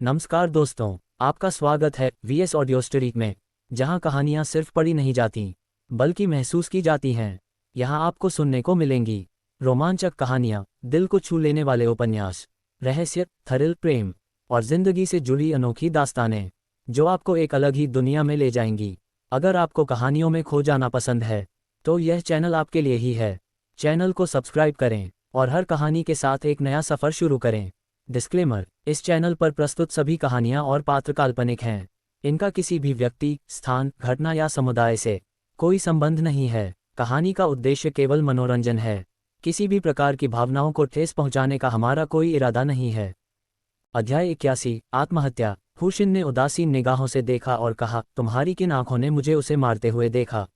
नमस्कार दोस्तों, आपका स्वागत है वीएस ऑडियो स्टोरी में, जहां कहानियां सिर्फ पढ़ी नहीं जाती बल्कि महसूस की जाती हैं। यहां आपको सुनने को मिलेंगी रोमांचक कहानियां, दिल को छू लेने वाले उपन्यास, रहस्य, थ्रिल, प्रेम और जिंदगी से जुड़ी अनोखी दास्तानें जो आपको एक अलग ही दुनिया में ले जाएंगी। अगर आपको कहानियों में खो जाना पसंद है तो यह चैनल आपके लिए ही है। चैनल को सब्सक्राइब करें और हर कहानी के साथ एक नया सफ़र शुरू करें। डिस्क्लेमर: इस चैनल पर प्रस्तुत सभी कहानियां और पात्र काल्पनिक हैं। इनका किसी भी व्यक्ति, स्थान, घटना या समुदाय से कोई संबंध नहीं है। कहानी का उद्देश्य केवल मनोरंजन है। किसी भी प्रकार की भावनाओं को ठेस पहुंचाने का हमारा कोई इरादा नहीं है। अध्याय 81, आत्महत्या। हुशिन ने उदासीन निगाहों से देखा और कहा, तुम्हारी किन आंखों ने मुझे उसे मारते हुए देखा?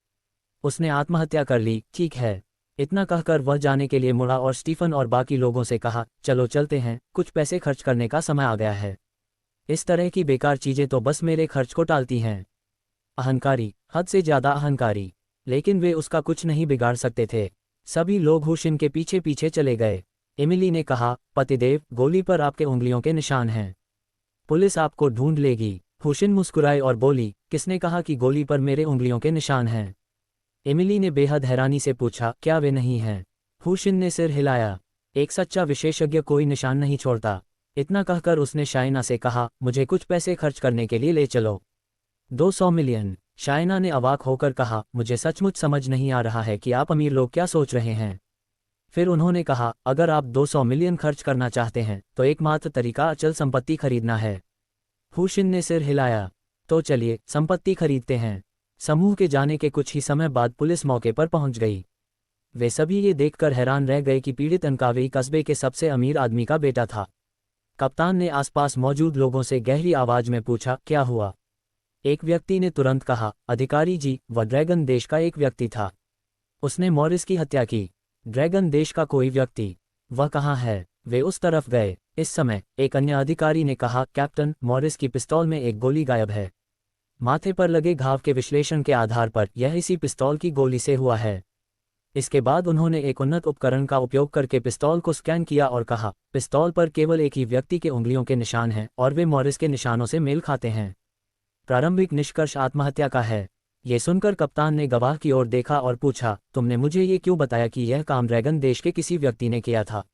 उसने आत्महत्या कर ली, ठीक है। इतना कहकर वह जाने के लिए मुड़ा और स्टीफन और बाकी लोगों से कहा, चलो चलते हैं, कुछ पैसे खर्च करने का समय आ गया है। इस तरह की बेकार चीजें तो बस मेरे खर्च को टालती हैं। अहंकारी, हद से ज्यादा अहंकारी। लेकिन वे उसका कुछ नहीं बिगाड़ सकते थे। सभी लोग हुशिन के पीछे पीछे चले गए। एमिली ने कहा, पतिदेव, गोली पर आपके उंगलियों के निशान हैं। पुलिस आपको ढूंढ लेगी। हुशिन मुस्कुराई और बोली, किसने कहा कि गोली पर मेरे उंगलियों के निशान हैं? एमिली ने बेहद हैरानी से पूछा, क्या वे नहीं हैं? हुशिन ने सिर हिलाया। एक सच्चा विशेषज्ञ कोई निशान नहीं छोड़ता। इतना कहकर उसने शाइना से कहा, मुझे कुछ पैसे खर्च करने के लिए ले चलो। 200 मिलियन। शाइना ने अवाक होकर कहा, मुझे सचमुच समझ नहीं आ रहा है कि आप अमीर लोग क्या सोच रहे हैं। फिर उन्होंने कहा, अगर आप 200 मिलियन खर्च करना चाहते हैं तो एकमात्र तरीका अचल संपत्ति खरीदना है। हुशिन ने सिर हिलाया। तो चलिए, संपत्ति खरीदते हैं। समूह के जाने के कुछ ही समय बाद पुलिस मौके पर पहुंच गई। वे सभी ये देखकर हैरान रह गए कि पीड़ित अनकावेई कस्बे के सबसे अमीर आदमी का बेटा था। कप्तान ने आसपास मौजूद लोगों से गहरी आवाज में पूछा, क्या हुआ? एक व्यक्ति ने तुरंत कहा, अधिकारी जी, वह ड्रैगन देश का एक व्यक्ति था। उसने मॉरिस की हत्या की। ड्रैगन देश का कोई व्यक्ति? वह कहाँ है? वे उस तरफ गए। इस समय एक अन्य अधिकारी ने कहा, कैप्टन, मॉरिस की पिस्तौल में एक गोली गायब है। माथे पर लगे घाव के विश्लेषण के आधार पर यह इसी पिस्तौल की गोली से हुआ है। इसके बाद उन्होंने एक उन्नत उपकरण का उपयोग करके पिस्तौल को स्कैन किया और कहा, पिस्तौल पर केवल एक ही व्यक्ति के उंगलियों के निशान हैं और वे मॉरिस के निशानों से मेल खाते हैं। प्रारंभिक निष्कर्ष आत्महत्या का है। ये सुनकर कप्तान ने गवाह की ओर देखा और पूछा, तुमने मुझे ये क्यों बताया कि यह काम ड्रैगन देश के किसी व्यक्ति ने किया था?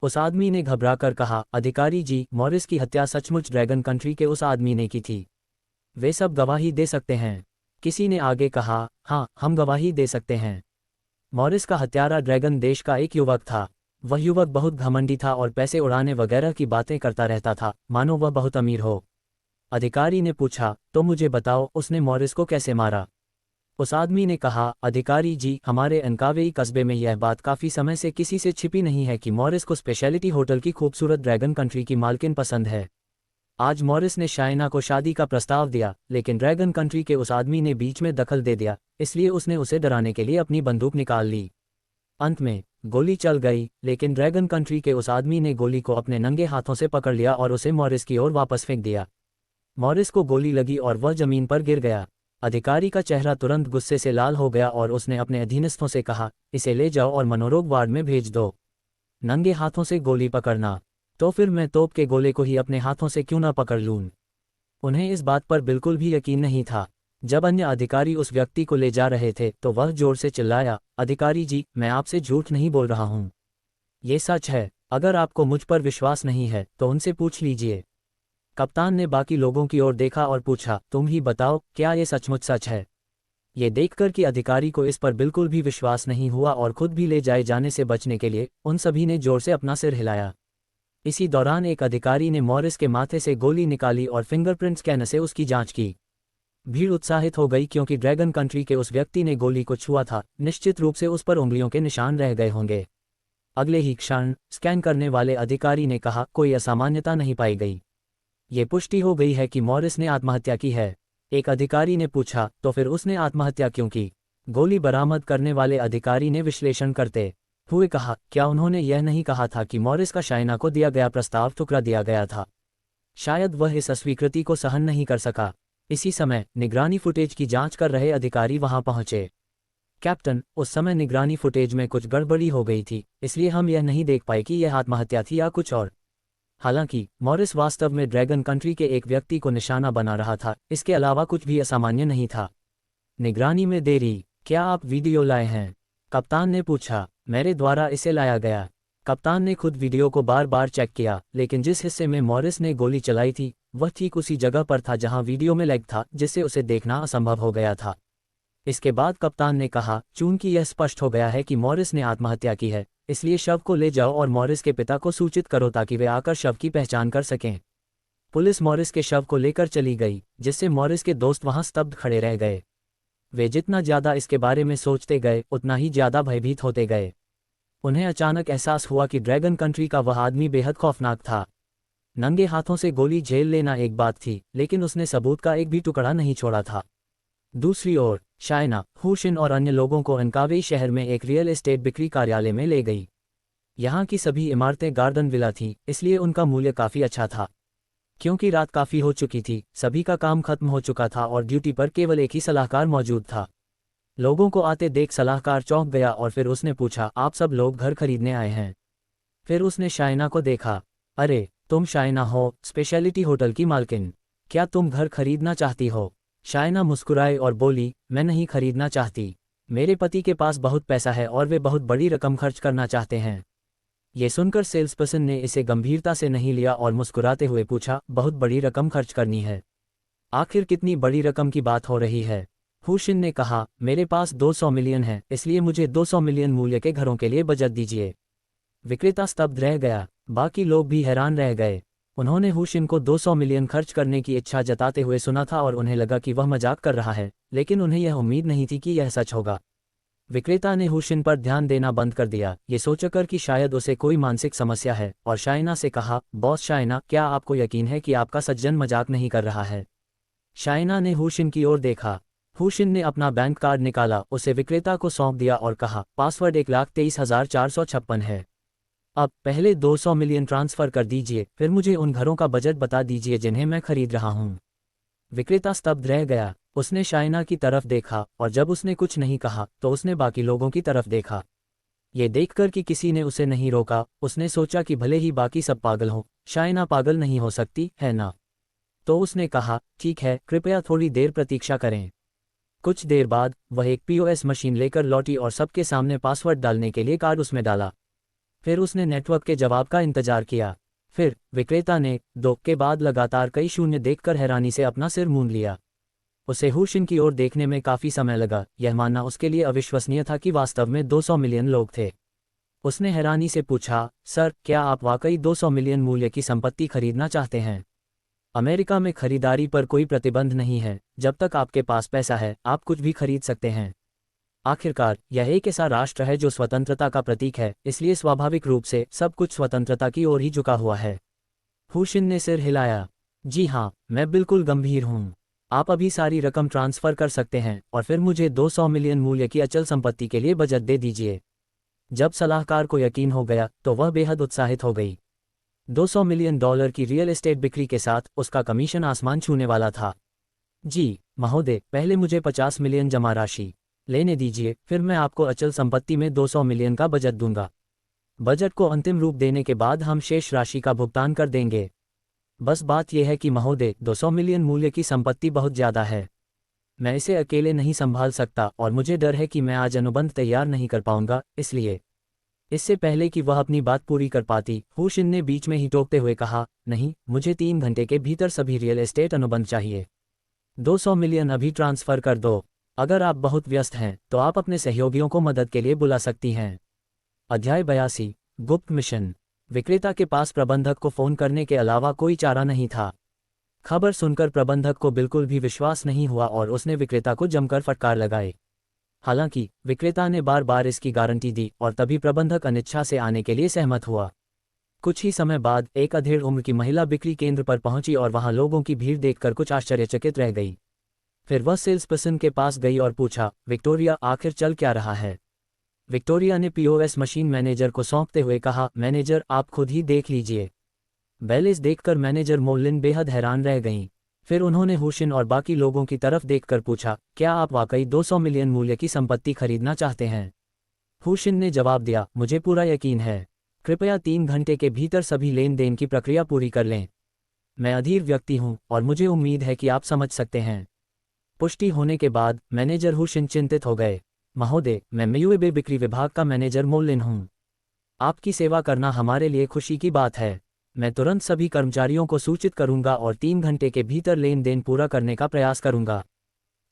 उस आदमी ने घबराकर कहा, अधिकारी जी, मॉरिस की हत्या सचमुच ड्रैगन कंट्री के उस आदमी ने की थी। वे सब गवाही दे सकते हैं। किसी ने आगे कहा, हाँ, हम गवाही दे सकते हैं। मॉरिस का हत्यारा ड्रैगन देश का एक युवक था। वह युवक बहुत घमंडी था और पैसे उड़ाने वगैरह की बातें करता रहता था, मानो वह बहुत अमीर हो। अधिकारी ने पूछा, तो मुझे बताओ, उसने मॉरिस को कैसे मारा? उस आदमी ने कहा, अधिकारी जी, हमारे अनकावेई कस्बे में यह बात काफ़ी समय से किसी से छिपी नहीं है कि मॉरिस को स्पेशलिटी होटल की खूबसूरत ड्रैगन कंट्री की मालकिन पसंद है। आज मॉरिस ने शाइना को शादी का प्रस्ताव दिया, लेकिन ड्रैगन कंट्री के उस आदमी ने बीच में दखल दे दिया, इसलिए उसने उसे डराने के लिए अपनी बंदूक निकाल ली। अंत में गोली चल गई, लेकिन ड्रैगन कंट्री के उस आदमी ने गोली को अपने नंगे हाथों से पकड़ लिया और उसे मॉरिस की ओर वापस फेंक दिया। मॉरिस को गोली लगी और वह जमीन पर गिर गया। अधिकारी का चेहरा तुरंत गुस्से से लाल हो गया और उसने अपने अधीनस्थों से कहा, इसे ले जाओ और मनोरोग वार्ड में भेज दो। नंगे हाथों से गोली पकड़ना? तो फिर मैं तोप के गोले को ही अपने हाथों से क्यों ना पकड़ लूं? उन्हें इस बात पर बिल्कुल भी यकीन नहीं था। जब अन्य अधिकारी उस व्यक्ति को ले जा रहे थे तो वह जोर से चिल्लाया, अधिकारी जी, मैं आपसे झूठ नहीं बोल रहा हूं। ये सच है। अगर आपको मुझ पर विश्वास नहीं है तो उनसे पूछ लीजिए। कप्तान ने बाकी लोगों की ओर देखा और पूछा, तुम ही बताओ, क्या ये सचमुच सच है? ये देखकर कि अधिकारी को इस पर बिल्कुल भी विश्वास नहीं हुआ और खुद भी ले जाए जाने से बचने के लिए उन सभी ने जोर से अपना सिर हिलाया। इसी दौरान एक अधिकारी ने मॉरिस के माथे से गोली निकाली और फिंगरप्रिंट स्कैनर से उसकी जांच की। भीड़ उत्साहित हो गई क्योंकि ड्रैगन कंट्री के उस व्यक्ति ने गोली को छुआ था, निश्चित रूप से उस पर उंगलियों के निशान रह गए होंगे। अगले ही क्षण स्कैन करने वाले अधिकारी ने कहा, कोई असामान्यता नहीं पाई गई। ये पुष्टि हो गई है कि मॉरिस ने आत्महत्या की है। एक अधिकारी ने पूछा, तो फिर उसने आत्महत्या क्यों की? गोली बरामद करने वाले अधिकारी ने विश्लेषण करते हुए कहा, क्या उन्होंने यह नहीं कहा था कि मॉरिस का शाइना को दिया गया प्रस्ताव ठुकरा दिया गया था? शायद वह इस अस्वीकृति को सहन नहीं कर सका। इसी समय निगरानी फुटेज की जांच कर रहे अधिकारी वहां पहुंचे। कैप्टन, उस समय निगरानी फुटेज में कुछ गड़बड़ी हो गई थी, इसलिए हम यह नहीं देख पाए कि यह आत्महत्या थी या कुछ और। हालांकि मॉरिस वास्तव में ड्रैगन कंट्री के एक व्यक्ति को निशाना बना रहा था, इसके अलावा कुछ भी असामान्य नहीं था। निगरानी में देरी, क्या आप वीडियो लाए हैं? कप्तान ने पूछा। मेरे द्वारा इसे लाया गया। कप्तान ने खुद वीडियो को बार बार चेक किया, लेकिन जिस हिस्से में मॉरिस ने गोली चलाई थी वह ठीक उसी जगह पर था जहां वीडियो में लैग था, जिससे उसे देखना असंभव हो गया था। इसके बाद कप्तान ने कहा, चूंकि यह स्पष्ट हो गया है कि मॉरिस ने आत्महत्या की है, इसलिए शव को ले जाओ और मॉरिस के पिता को सूचित करो ताकि वे आकर शव की पहचान कर सकें। पुलिस मॉरिस के शव को लेकर चली गई, जिससे मॉरिस के दोस्त वहां स्तब्ध खड़े रह गए। वे जितना ज्यादा इसके बारे में सोचते गए उतना ही ज्यादा भयभीत होते गए। उन्हें अचानक एहसास हुआ कि ड्रैगन कंट्री का वह आदमी बेहद खौफनाक था। नंगे हाथों से गोली झेल लेना एक बात थी, लेकिन उसने सबूत का एक भी टुकड़ा नहीं छोड़ा था। दूसरी ओर शायना, हुशिन और अन्य लोगों को अनकावे शहर में एक रियल एस्टेट बिक्री कार्यालय में ले गई। यहाँ की सभी इमारतें गार्डन विला थीं, इसलिए उनका मूल्य काफ़ी अच्छा था। क्योंकि रात काफ़ी हो चुकी थी, सभी का काम खत्म हो चुका था और ड्यूटी पर केवल एक ही सलाहकार मौजूद था। लोगों को आते देख सलाहकार चौंक गया और फिर उसने पूछा, आप सब लोग घर खरीदने आए हैं? फिर उसने शायना को देखा। अरे, तुम शायना हो, स्पेशलिटी होटल की मालकिन। क्या तुम घर खरीदना चाहती हो? शायना मुस्कुराई और बोली, मैं नहीं खरीदना चाहती। मेरे पति के पास बहुत पैसा है और वे बहुत बड़ी रकम खर्च करना चाहते हैं। ये सुनकर सेल्स पर्सन ने इसे गंभीरता से नहीं लिया और मुस्कुराते हुए पूछा, बहुत बड़ी रकम खर्च करनी है? आखिर कितनी बड़ी रकम की बात हो रही है? हुशिन ने कहा, मेरे पास 200 मिलियन है, इसलिए मुझे 200 मिलियन मूल्य के घरों के लिए बजट दीजिए। विक्रेता स्तब्ध रह गया। बाकी लोग भी हैरान रह गए। उन्होंने हुशिन को 200 मिलियन खर्च करने की इच्छा जताते हुए सुना था और उन्हें लगा कि वह मजाक कर रहा है, लेकिन उन्हें यह उम्मीद नहीं थी कि यह सच होगा। विक्रेता ने हुशिन पर ध्यान देना बंद कर दिया, ये सोचकर कि शायद उसे कोई मानसिक समस्या है, और शायना से कहा, बॉस शायना, क्या आपको यकीन है कि आपका सज्जन मजाक नहीं कर रहा है? शायना ने हुशिन की ओर देखा। हुशिन ने अपना बैंक कार्ड निकाला, उसे विक्रेता को सौंप दिया और कहा, पासवर्ड 1,23,456 है। अब पहले 200 मिलियन ट्रांसफ़र कर दीजिए, फिर मुझे उन घरों का बजट बता दीजिए जिन्हें मैं खरीद रहा हूँ। विक्रेता स्तब्ध रह गया। उसने शायना की तरफ देखा और जब उसने कुछ नहीं कहा तो उसने बाकी लोगों की तरफ देखा। ये देखकर कि किसी ने उसे नहीं रोका, उसने सोचा कि भले ही बाकी सब पागल हों, शायना पागल नहीं हो सकती है ना। तो उसने कहा, ठीक है, कृपया थोड़ी देर प्रतीक्षा करें। कुछ देर बाद वह एक POS मशीन लेकर लौटी और सबके सामने पासवर्ड डालने के लिए कार्ड उसमें डाला। फिर उसने नेटवर्क के जवाब का इंतजार किया। फिर विक्रेता ने 2 के बाद लगातार कई शून्य देखकर हैरानी से अपना सिर मूंद लिया। उसे हुशिन की ओर देखने में काफ़ी समय लगा, यह मानना उसके लिए अविश्वसनीय था कि वास्तव में 200 मिलियन लोग थे। उसने हैरानी से पूछा, सर, क्या आप वाकई 200 मिलियन मूल्य की संपत्ति खरीदना चाहते हैं? अमेरिका में खरीदारी पर कोई प्रतिबंध नहीं है, जब तक आपके पास पैसा है आप कुछ भी खरीद सकते हैं। आखिरकार यह एक ऐसा राष्ट्र है जो स्वतंत्रता का प्रतीक है, इसलिए स्वाभाविक रूप से सब कुछ स्वतंत्रता की ओर ही झुका हुआ है। हुशिन ने सिर हिलाया। जी हाँ, मैं बिल्कुल गंभीर हूँ। आप अभी सारी रकम ट्रांसफ़र कर सकते हैं और फिर मुझे 200 मिलियन मूल्य की अचल संपत्ति के लिए बजट दे दीजिए। जब सलाहकार को यकीन हो गया तो वह बेहद उत्साहित हो गई। $200 मिलियन की रियल एस्टेट बिक्री के साथ उसका कमीशन आसमान छूने वाला था। जी महोदय, पहले मुझे 50 मिलियन जमा राशि लेने दीजिए, फिर मैं आपको अचल संपत्ति में 200 मिलियन का बजट दूंगा। बजट को अंतिम रूप देने के बाद हम शेष राशि का भुगतान कर देंगे। बस बात यह है कि महोदय, 200 मिलियन मूल्य की संपत्ति बहुत ज़्यादा है। मैं इसे अकेले नहीं संभाल सकता और मुझे डर है कि मैं आज अनुबंध तैयार नहीं कर पाऊंगा, इसलिए। इससे पहले कि वह अपनी बात पूरी कर पाती, हुशिन ने बीच में ही टोकते हुए कहा, नहीं, मुझे 3 घंटे के भीतर सभी रियल एस्टेट अनुबंध चाहिए। 200 मिलियन अभी ट्रांसफ़र कर दो। अगर आप बहुत व्यस्त हैं तो आप अपने सहयोगियों को मदद के लिए बुला सकती हैं। अध्याय 82, गुप्त मिशन। विक्रेता के पास प्रबंधक को फ़ोन करने के अलावा कोई चारा नहीं था। खबर सुनकर प्रबंधक को बिल्कुल भी विश्वास नहीं हुआ और उसने विक्रेता को जमकर फटकार लगाए। हालांकि विक्रेता ने बार बार इसकी गारंटी दी और तभी प्रबंधक अनिच्छा से आने के लिए सहमत हुआ। कुछ ही समय बाद एक अधेड़ उम्र की महिला बिक्री केंद्र पर पहुंची और वहां लोगों की भीड़ देखकर कुछ आश्चर्यचकित रह गई। फिर वह सेल्स पर्सन के पास गई और पूछा, विक्टोरिया, आखिर चल क्या रहा है? विक्टोरिया ने POS मशीन मैनेजर को सौंपते हुए कहा, मैनेजर, आप खुद ही देख लीजिए। बैलेंस देखकर मैनेजर मोलिन बेहद हैरान रह गईं। फिर उन्होंने हुशिन और बाकी लोगों की तरफ देखकर पूछा, क्या आप वाकई 200 मिलियन मूल्य की संपत्ति खरीदना चाहते हैं? हुशिन ने जवाब दिया, मुझे पूरा यकीन है। कृपया 3 घंटे के भीतर सभी लेन देन की प्रक्रिया पूरी कर लें। मैं अधीर व्यक्ति हूं और मुझे उम्मीद है कि आप समझ सकते हैं। पुष्टि होने के बाद मैनेजर हुशिन चिंतित हो गए। महोदय, मैं मियुएबे बिक्री विभाग का मैनेजर मोलिन हूं। आपकी सेवा करना हमारे लिए खुशी की बात है। मैं तुरंत सभी कर्मचारियों को सूचित करूंगा और 3 घंटे के भीतर लेन देन पूरा करने का प्रयास करूंगा।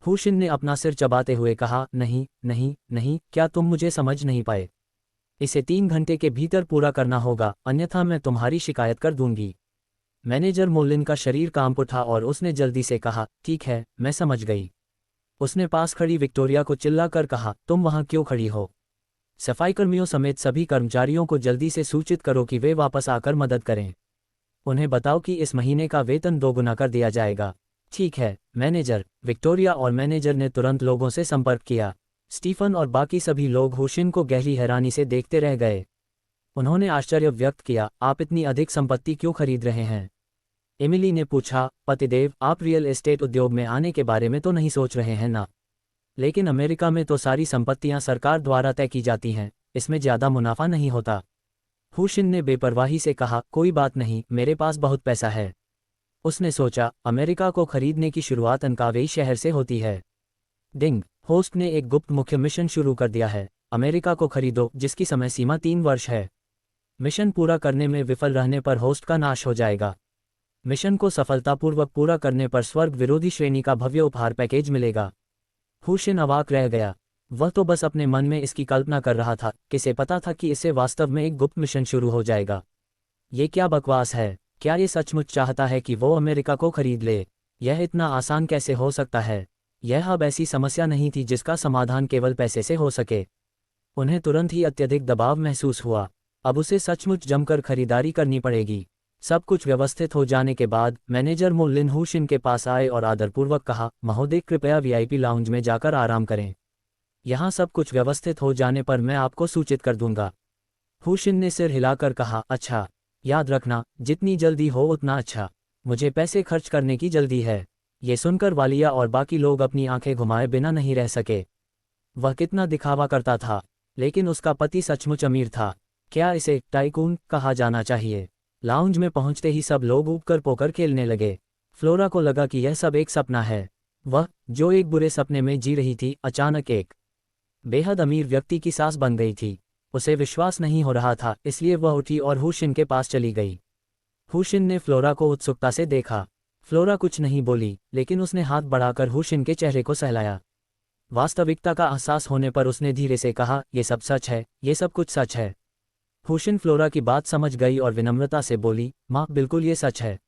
हुशिन ने अपना सिर चबाते हुए कहा, नहीं नहीं नहीं, क्या तुम मुझे समझ नहीं पाए? इसे 3 घंटे के भीतर पूरा करना होगा, अन्यथा मैं तुम्हारी शिकायत कर दूंगी। मैनेजर मोलिन का शरीर कांप उठा और उसने जल्दी से कहा, ठीक है, मैं समझ गई। उसने पास खड़ी विक्टोरिया को चिल्लाकर कहा, तुम वहां क्यों खड़ी हो? सफाईकर्मियों समेत सभी कर्मचारियों को जल्दी से सूचित करो कि वे वापस आकर मदद करें। उन्हें बताओ कि इस महीने का वेतन 2 गुना कर दिया जाएगा। ठीक है, मैनेजर। विक्टोरिया और मैनेजर ने तुरंत लोगों से संपर्क किया। स्टीफन और बाकी सभी लोग हुशिन को गहरी हैरानी से देखते रह गए। उन्होंने आश्चर्य व्यक्त किया, आप इतनी अधिक संपत्ति क्यों खरीद रहे हैं? एमिली ने पूछा, पतिदेव, आप रियल एस्टेट उद्योग में आने के बारे में तो नहीं सोच रहे हैं ना? लेकिन अमेरिका में तो सारी संपत्तियां सरकार द्वारा तय की जाती हैं, इसमें ज़्यादा मुनाफा नहीं होता। हुशिन ने बेपरवाही से कहा, कोई बात नहीं, मेरे पास बहुत पैसा है। उसने सोचा, अमेरिका को खरीदने की शुरुआत अनकावेई शहर से होती है। डिंग, होस्ट ने एक गुप्त मुख्य मिशन शुरू कर दिया है। अमेरिका को खरीदो, जिसकी समय सीमा 3 वर्ष है। मिशन पूरा करने में विफल रहने पर होस्ट का नाश हो जाएगा। मिशन को सफलतापूर्वक पूरा करने पर स्वर्ग विरोधी श्रेणी का भव्य उपहार पैकेज मिलेगा। हुशिन अवाक रह गया। वह तो बस अपने मन में इसकी कल्पना कर रहा था, किसे पता था कि इससे वास्तव में एक गुप्त मिशन शुरू हो जाएगा। ये क्या बकवास है? क्या ये सचमुच चाहता है कि वो अमेरिका को खरीद ले? यह इतना आसान कैसे हो सकता है? यह अब ऐसी समस्या नहीं थी जिसका समाधान केवल पैसे से हो सके। उन्हें तुरंत ही अत्यधिक दबाव महसूस हुआ। अब उसे सचमुच जमकर खरीदारी करनी पड़ेगी। सब कुछ व्यवस्थित हो जाने के बाद मैनेजर मोलिन हुशिन के पास आए और आदरपूर्वक कहा, महोदय, कृपया वीआईपी लाउंज में जाकर आराम करें। यहाँ सब कुछ व्यवस्थित हो जाने पर मैं आपको सूचित कर दूंगा। हुशिन ने सिर हिलाकर कहा, अच्छा। याद रखना, जितनी जल्दी हो उतना अच्छा। मुझे पैसे खर्च करने की जल्दी है। ये सुनकर वालिया और बाकी लोग अपनी आंखें घुमाए बिना नहीं रह सके। वह कितना दिखावा करता था, लेकिन उसका पति सचमुच अमीर था। क्या इसे टाइकून कहा जाना चाहिए? लाउंज में पहुंचते ही सब लोग ऊपर पोकर खेलने लगे। फ्लोरा को लगा कि यह सब एक सपना है। वह, जो एक बुरे सपने में जी रही थी, अचानक एक बेहद अमीर व्यक्ति की सास बन गई थी। उसे विश्वास नहीं हो रहा था, इसलिए वह उठी और हुशिन के पास चली गई। हुशिन ने फ्लोरा को उत्सुकता से देखा। फ्लोरा कुछ नहीं बोली, लेकिन उसने हाथ बढ़ाकर हुशिन के चेहरे को सहलाया। वास्तविकता का एहसास होने पर उसने धीरे से कहा, ये सब सच है, ये सब कुछ सच है। हुशिन फ्लोरा की बात समझ गई और विनम्रता से बोली, माँ, बिल्कुल ये सच है।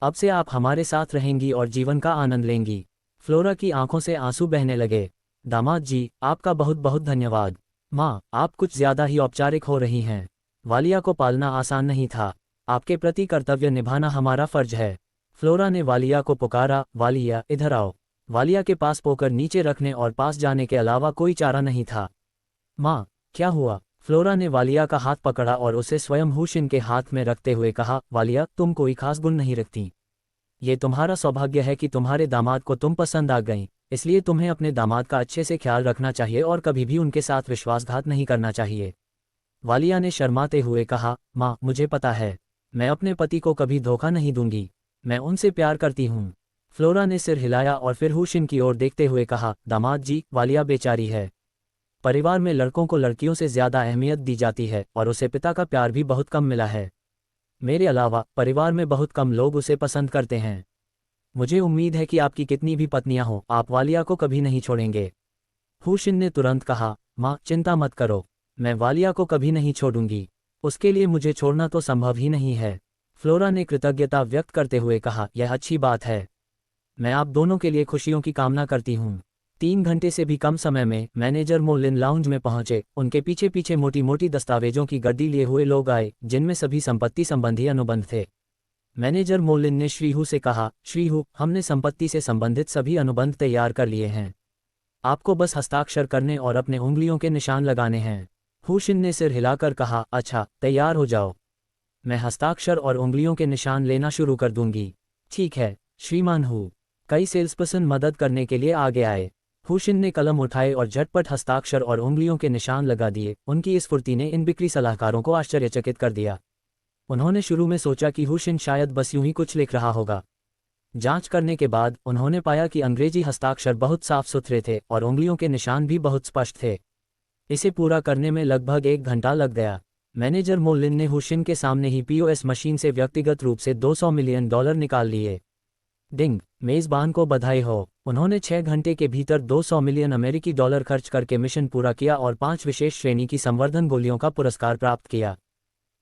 अब से आप हमारे साथ रहेंगी और जीवन का आनंद लेंगी। फ्लोरा की आंखों से आंसू बहने लगे। दामाद जी, आपका बहुत बहुत धन्यवाद। माँ, आप कुछ ज्यादा ही औपचारिक हो रही हैं। वालिया को पालना आसान नहीं था। आपके प्रति कर्तव्य निभाना हमारा फर्ज है। फ्लोरा ने वालिया को पुकारा, वालिया, इधर आओ। वालिया के पास पोकर नीचे रखने और पास जाने के अलावा कोई चारा नहीं था। माँ, क्या हुआ? फ्लोरा ने वालिया का हाथ पकड़ा और उसे स्वयं हुशिन के हाथ में रखते हुए कहा, वालिया, तुम कोई खास गुण नहीं रखती। ये तुम्हारा सौभाग्य है कि तुम्हारे दामाद को तुम पसंद आ गईं, इसलिए तुम्हें अपने दामाद का अच्छे से ख्याल रखना चाहिए और कभी भी उनके साथ विश्वासघात नहीं करना चाहिए। वालिया ने शर्माते हुए कहा, माँ, मुझे पता है। मैं अपने पति को कभी धोखा नहीं दूंगी। मैं उनसे प्यार करती हूँ। फ्लोरा ने सिर हिलाया और फिर हुशिन की ओर देखते हुए कहा, दामाद जी, वालिया बेचारी है। परिवार में लड़कों को लड़कियों से ज्यादा अहमियत दी जाती है और उसे पिता का प्यार भी बहुत कम मिला है। मेरे अलावा परिवार में बहुत कम लोग उसे पसंद करते हैं। मुझे उम्मीद है कि आपकी कितनी भी पत्नियां हों, आप वालिया को कभी नहीं छोड़ेंगे। हुशिन ने तुरंत कहा, माँ, चिंता मत करो। मैं वालिया को कभी नहीं छोड़ूंगी। उसके लिए मुझे छोड़ना तो संभव ही नहीं है। फ्लोरा ने कृतज्ञता व्यक्त करते हुए कहा, यह अच्छी बात है। मैं आप दोनों के लिए खुशियों की कामना करती हूँ। 3 घंटे से भी कम समय में मैनेजर मोलिन लाउंज में पहुंचे। उनके पीछे पीछे मोटी मोटी दस्तावेजों की गड्डी लिए हुए लोग आए, जिनमें सभी संपत्ति संबंधी अनुबंध थे। मैनेजर मोलिन ने श्रीहू से कहा, श्रीहू, हमने संपत्ति से संबंधित सभी अनुबंध तैयार कर लिए हैं। आपको बस हस्ताक्षर करने और अपने उंगलियों के निशान लगाने हैं। हुशिन ने सिर हिलाकर कहा, अच्छा, तैयार हो जाओ। मैं हस्ताक्षर और उंगलियों के निशान लेना शुरू कर दूंगी। ठीक है, श्रीमान हू। कई सेल्सपर्सन मदद करने के लिए आगे आए। हुशिन ने कलम उठाए और झटपट हस्ताक्षर और उंगलियों के निशान लगा दिए। उनकी इस फुर्ती ने इन बिक्री सलाहकारों को आश्चर्यचकित कर दिया। उन्होंने शुरू में सोचा कि हुशिन शायद बस यूं ही कुछ लिख रहा होगा। जांच करने के बाद उन्होंने पाया कि अंग्रेजी हस्ताक्षर बहुत साफ सुथरे थे और उंगलियों के निशान भी बहुत स्पष्ट थे। इसे पूरा करने में लगभग 1 घंटा लग गया। मैनेजर मोलिन ने हुशिन के सामने ही पीओएस मशीन से व्यक्तिगत रूप से $200 मिलियन निकाल लिए। डिंग, मेज़बान को बधाई हो। उन्होंने 6 घंटे के भीतर $200 मिलियन अमेरिकी डॉलर खर्च करके मिशन पूरा किया और 5 विशेष श्रेणी की संवर्धन गोलियों का पुरस्कार प्राप्त किया।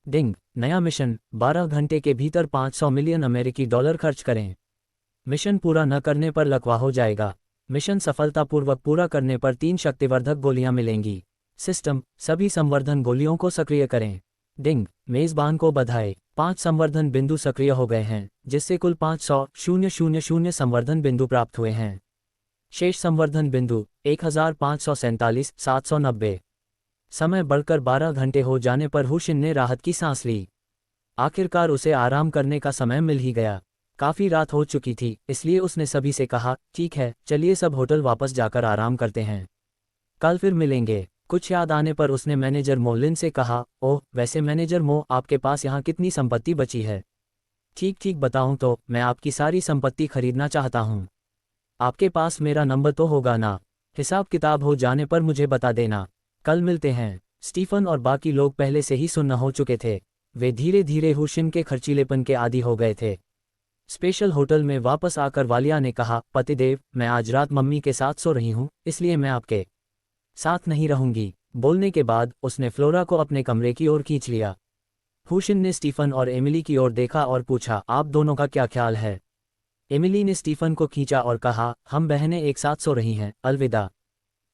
डिंग, नया मिशन, 12 घंटे के भीतर $500 मिलियन अमेरिकी डॉलर खर्च करें। मिशन पूरा न करने पर लकवा हो जाएगा। मिशन सफलतापूर्वक पूरा करने पर 3 शक्तिवर्धक गोलियां मिलेंगी। सिस्टम, सभी संवर्धन गोलियों को सक्रिय करें। डिंग, मेज़बान को बधाई। 5 संवर्धन बिंदु सक्रिय हो गए हैं, जिससे कुल 500,000 संवर्धन बिंदु प्राप्त हुए हैं। शेष संवर्धन बिंदु 1547,790। समय बढ़कर 12 घंटे हो जाने पर हुशिन ने राहत की सांस ली। आखिरकार उसे आराम करने का समय मिल ही गया। काफ़ी रात हो चुकी थी, इसलिए उसने सभी से कहा, ठीक है, चलिए सब होटल वापस जाकर आराम करते हैं। कल फिर मिलेंगे। कुछ याद आने पर उसने मैनेजर मोलिन से कहा, ओह वैसे मैनेजर मो, आपके पास यहाँ कितनी संपत्ति बची है? ठीक ठीक बताऊँ तो मैं आपकी सारी संपत्ति खरीदना चाहता हूँ। आपके पास मेरा नंबर तो होगा ना? हिसाब किताब हो जाने पर मुझे बता देना। कल मिलते हैं। स्टीफन और बाकी लोग पहले से ही सुन्न हो चुके थे। वे धीरे धीरे हुशिन के खर्चीलेपन के आदी हो गए थे। स्पेशल होटल में वापस आकर वालिया ने कहा, पतिदेव, मैं आज रात मम्मी के साथ सो रही हूँ, इसलिए मैं आपके साथ नहीं रहूंगी। बोलने के बाद उसने फ्लोरा को अपने कमरे की ओर खींच लिया। हुशिन ने स्टीफन और एमिली की ओर देखा और पूछा, आप दोनों का क्या ख्याल है? एमिली ने स्टीफन को खींचा और कहा, हम बहनें एक साथ सो रही हैं, अलविदा।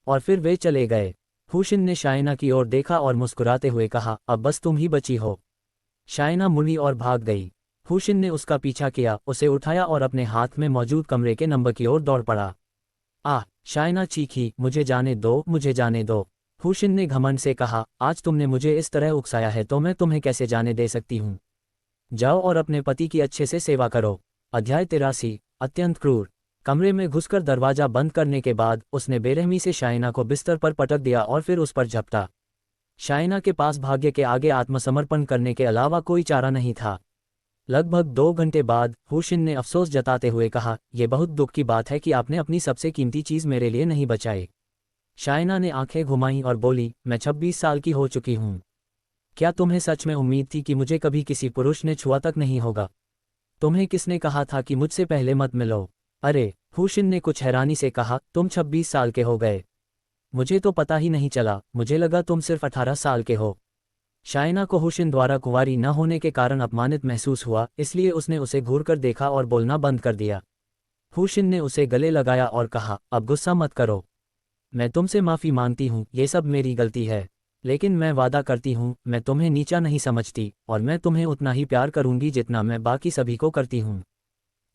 और फिर वे चले गए। हुशिन ने शाइना की ओर देखा और मुस्कुराते हुए कहा, अब बस तुम ही बची हो। शाइना मुड़ी और भाग गई। हुशिन ने उसका पीछा किया, उसे उठाया और अपने हाथ में मौजूद कमरे के नंबर की ओर दौड़ पड़ा। शाइना चीखी, मुझे जाने दो, मुझे जाने दो। हुशिन ने घमंड से कहा, आज तुमने मुझे इस तरह उकसाया है तो मैं तुम्हें कैसे जाने दे सकती हूँ। जाओ और अपने पति की अच्छे से सेवा करो। अध्याय 83, अत्यंत क्रूर। कमरे में घुसकर दरवाजा बंद करने के बाद उसने बेरहमी से शाइना को बिस्तर पर पटक दिया और फिर उस पर झपटा। शाइना के पास भाग्य के आगे आत्मसमर्पण करने के अलावा कोई चारा नहीं था। लगभग 2 घंटे बाद हुशिन ने अफसोस जताते हुए कहा, यह बहुत दुख की बात है कि आपने अपनी सबसे कीमती चीज़ मेरे लिए नहीं बचाई। शाइना ने आंखें घुमाईं और बोली, मैं 26 साल की हो चुकी हूँ। क्या तुम्हें सच में उम्मीद थी कि मुझे कभी किसी पुरुष ने छुआ तक नहीं होगा? तुम्हें किसने कहा था कि मुझसे पहले मत मिलो? अरे, हुशिन ने कुछ हैरानी से कहा, तुम 26 साल के हो गए? मुझे तो पता ही नहीं चला, मुझे लगा तुम सिर्फ 18 साल के हो। शाइना को हुशिन द्वारा कुंवारी न होने के कारण अपमानित महसूस हुआ, इसलिए उसने उसे घूरकर देखा और बोलना बंद कर दिया। हुशिन ने उसे गले लगाया और कहा, अब गुस्सा मत करो। मैं तुमसे माफ़ी मांगती हूँ, ये सब मेरी गलती है। लेकिन मैं वादा करती हूँ, मैं तुम्हें नीचा नहीं समझती और मैं तुम्हें उतना ही प्यार करूँगी जितना मैं बाकी सभी को करती हूँ।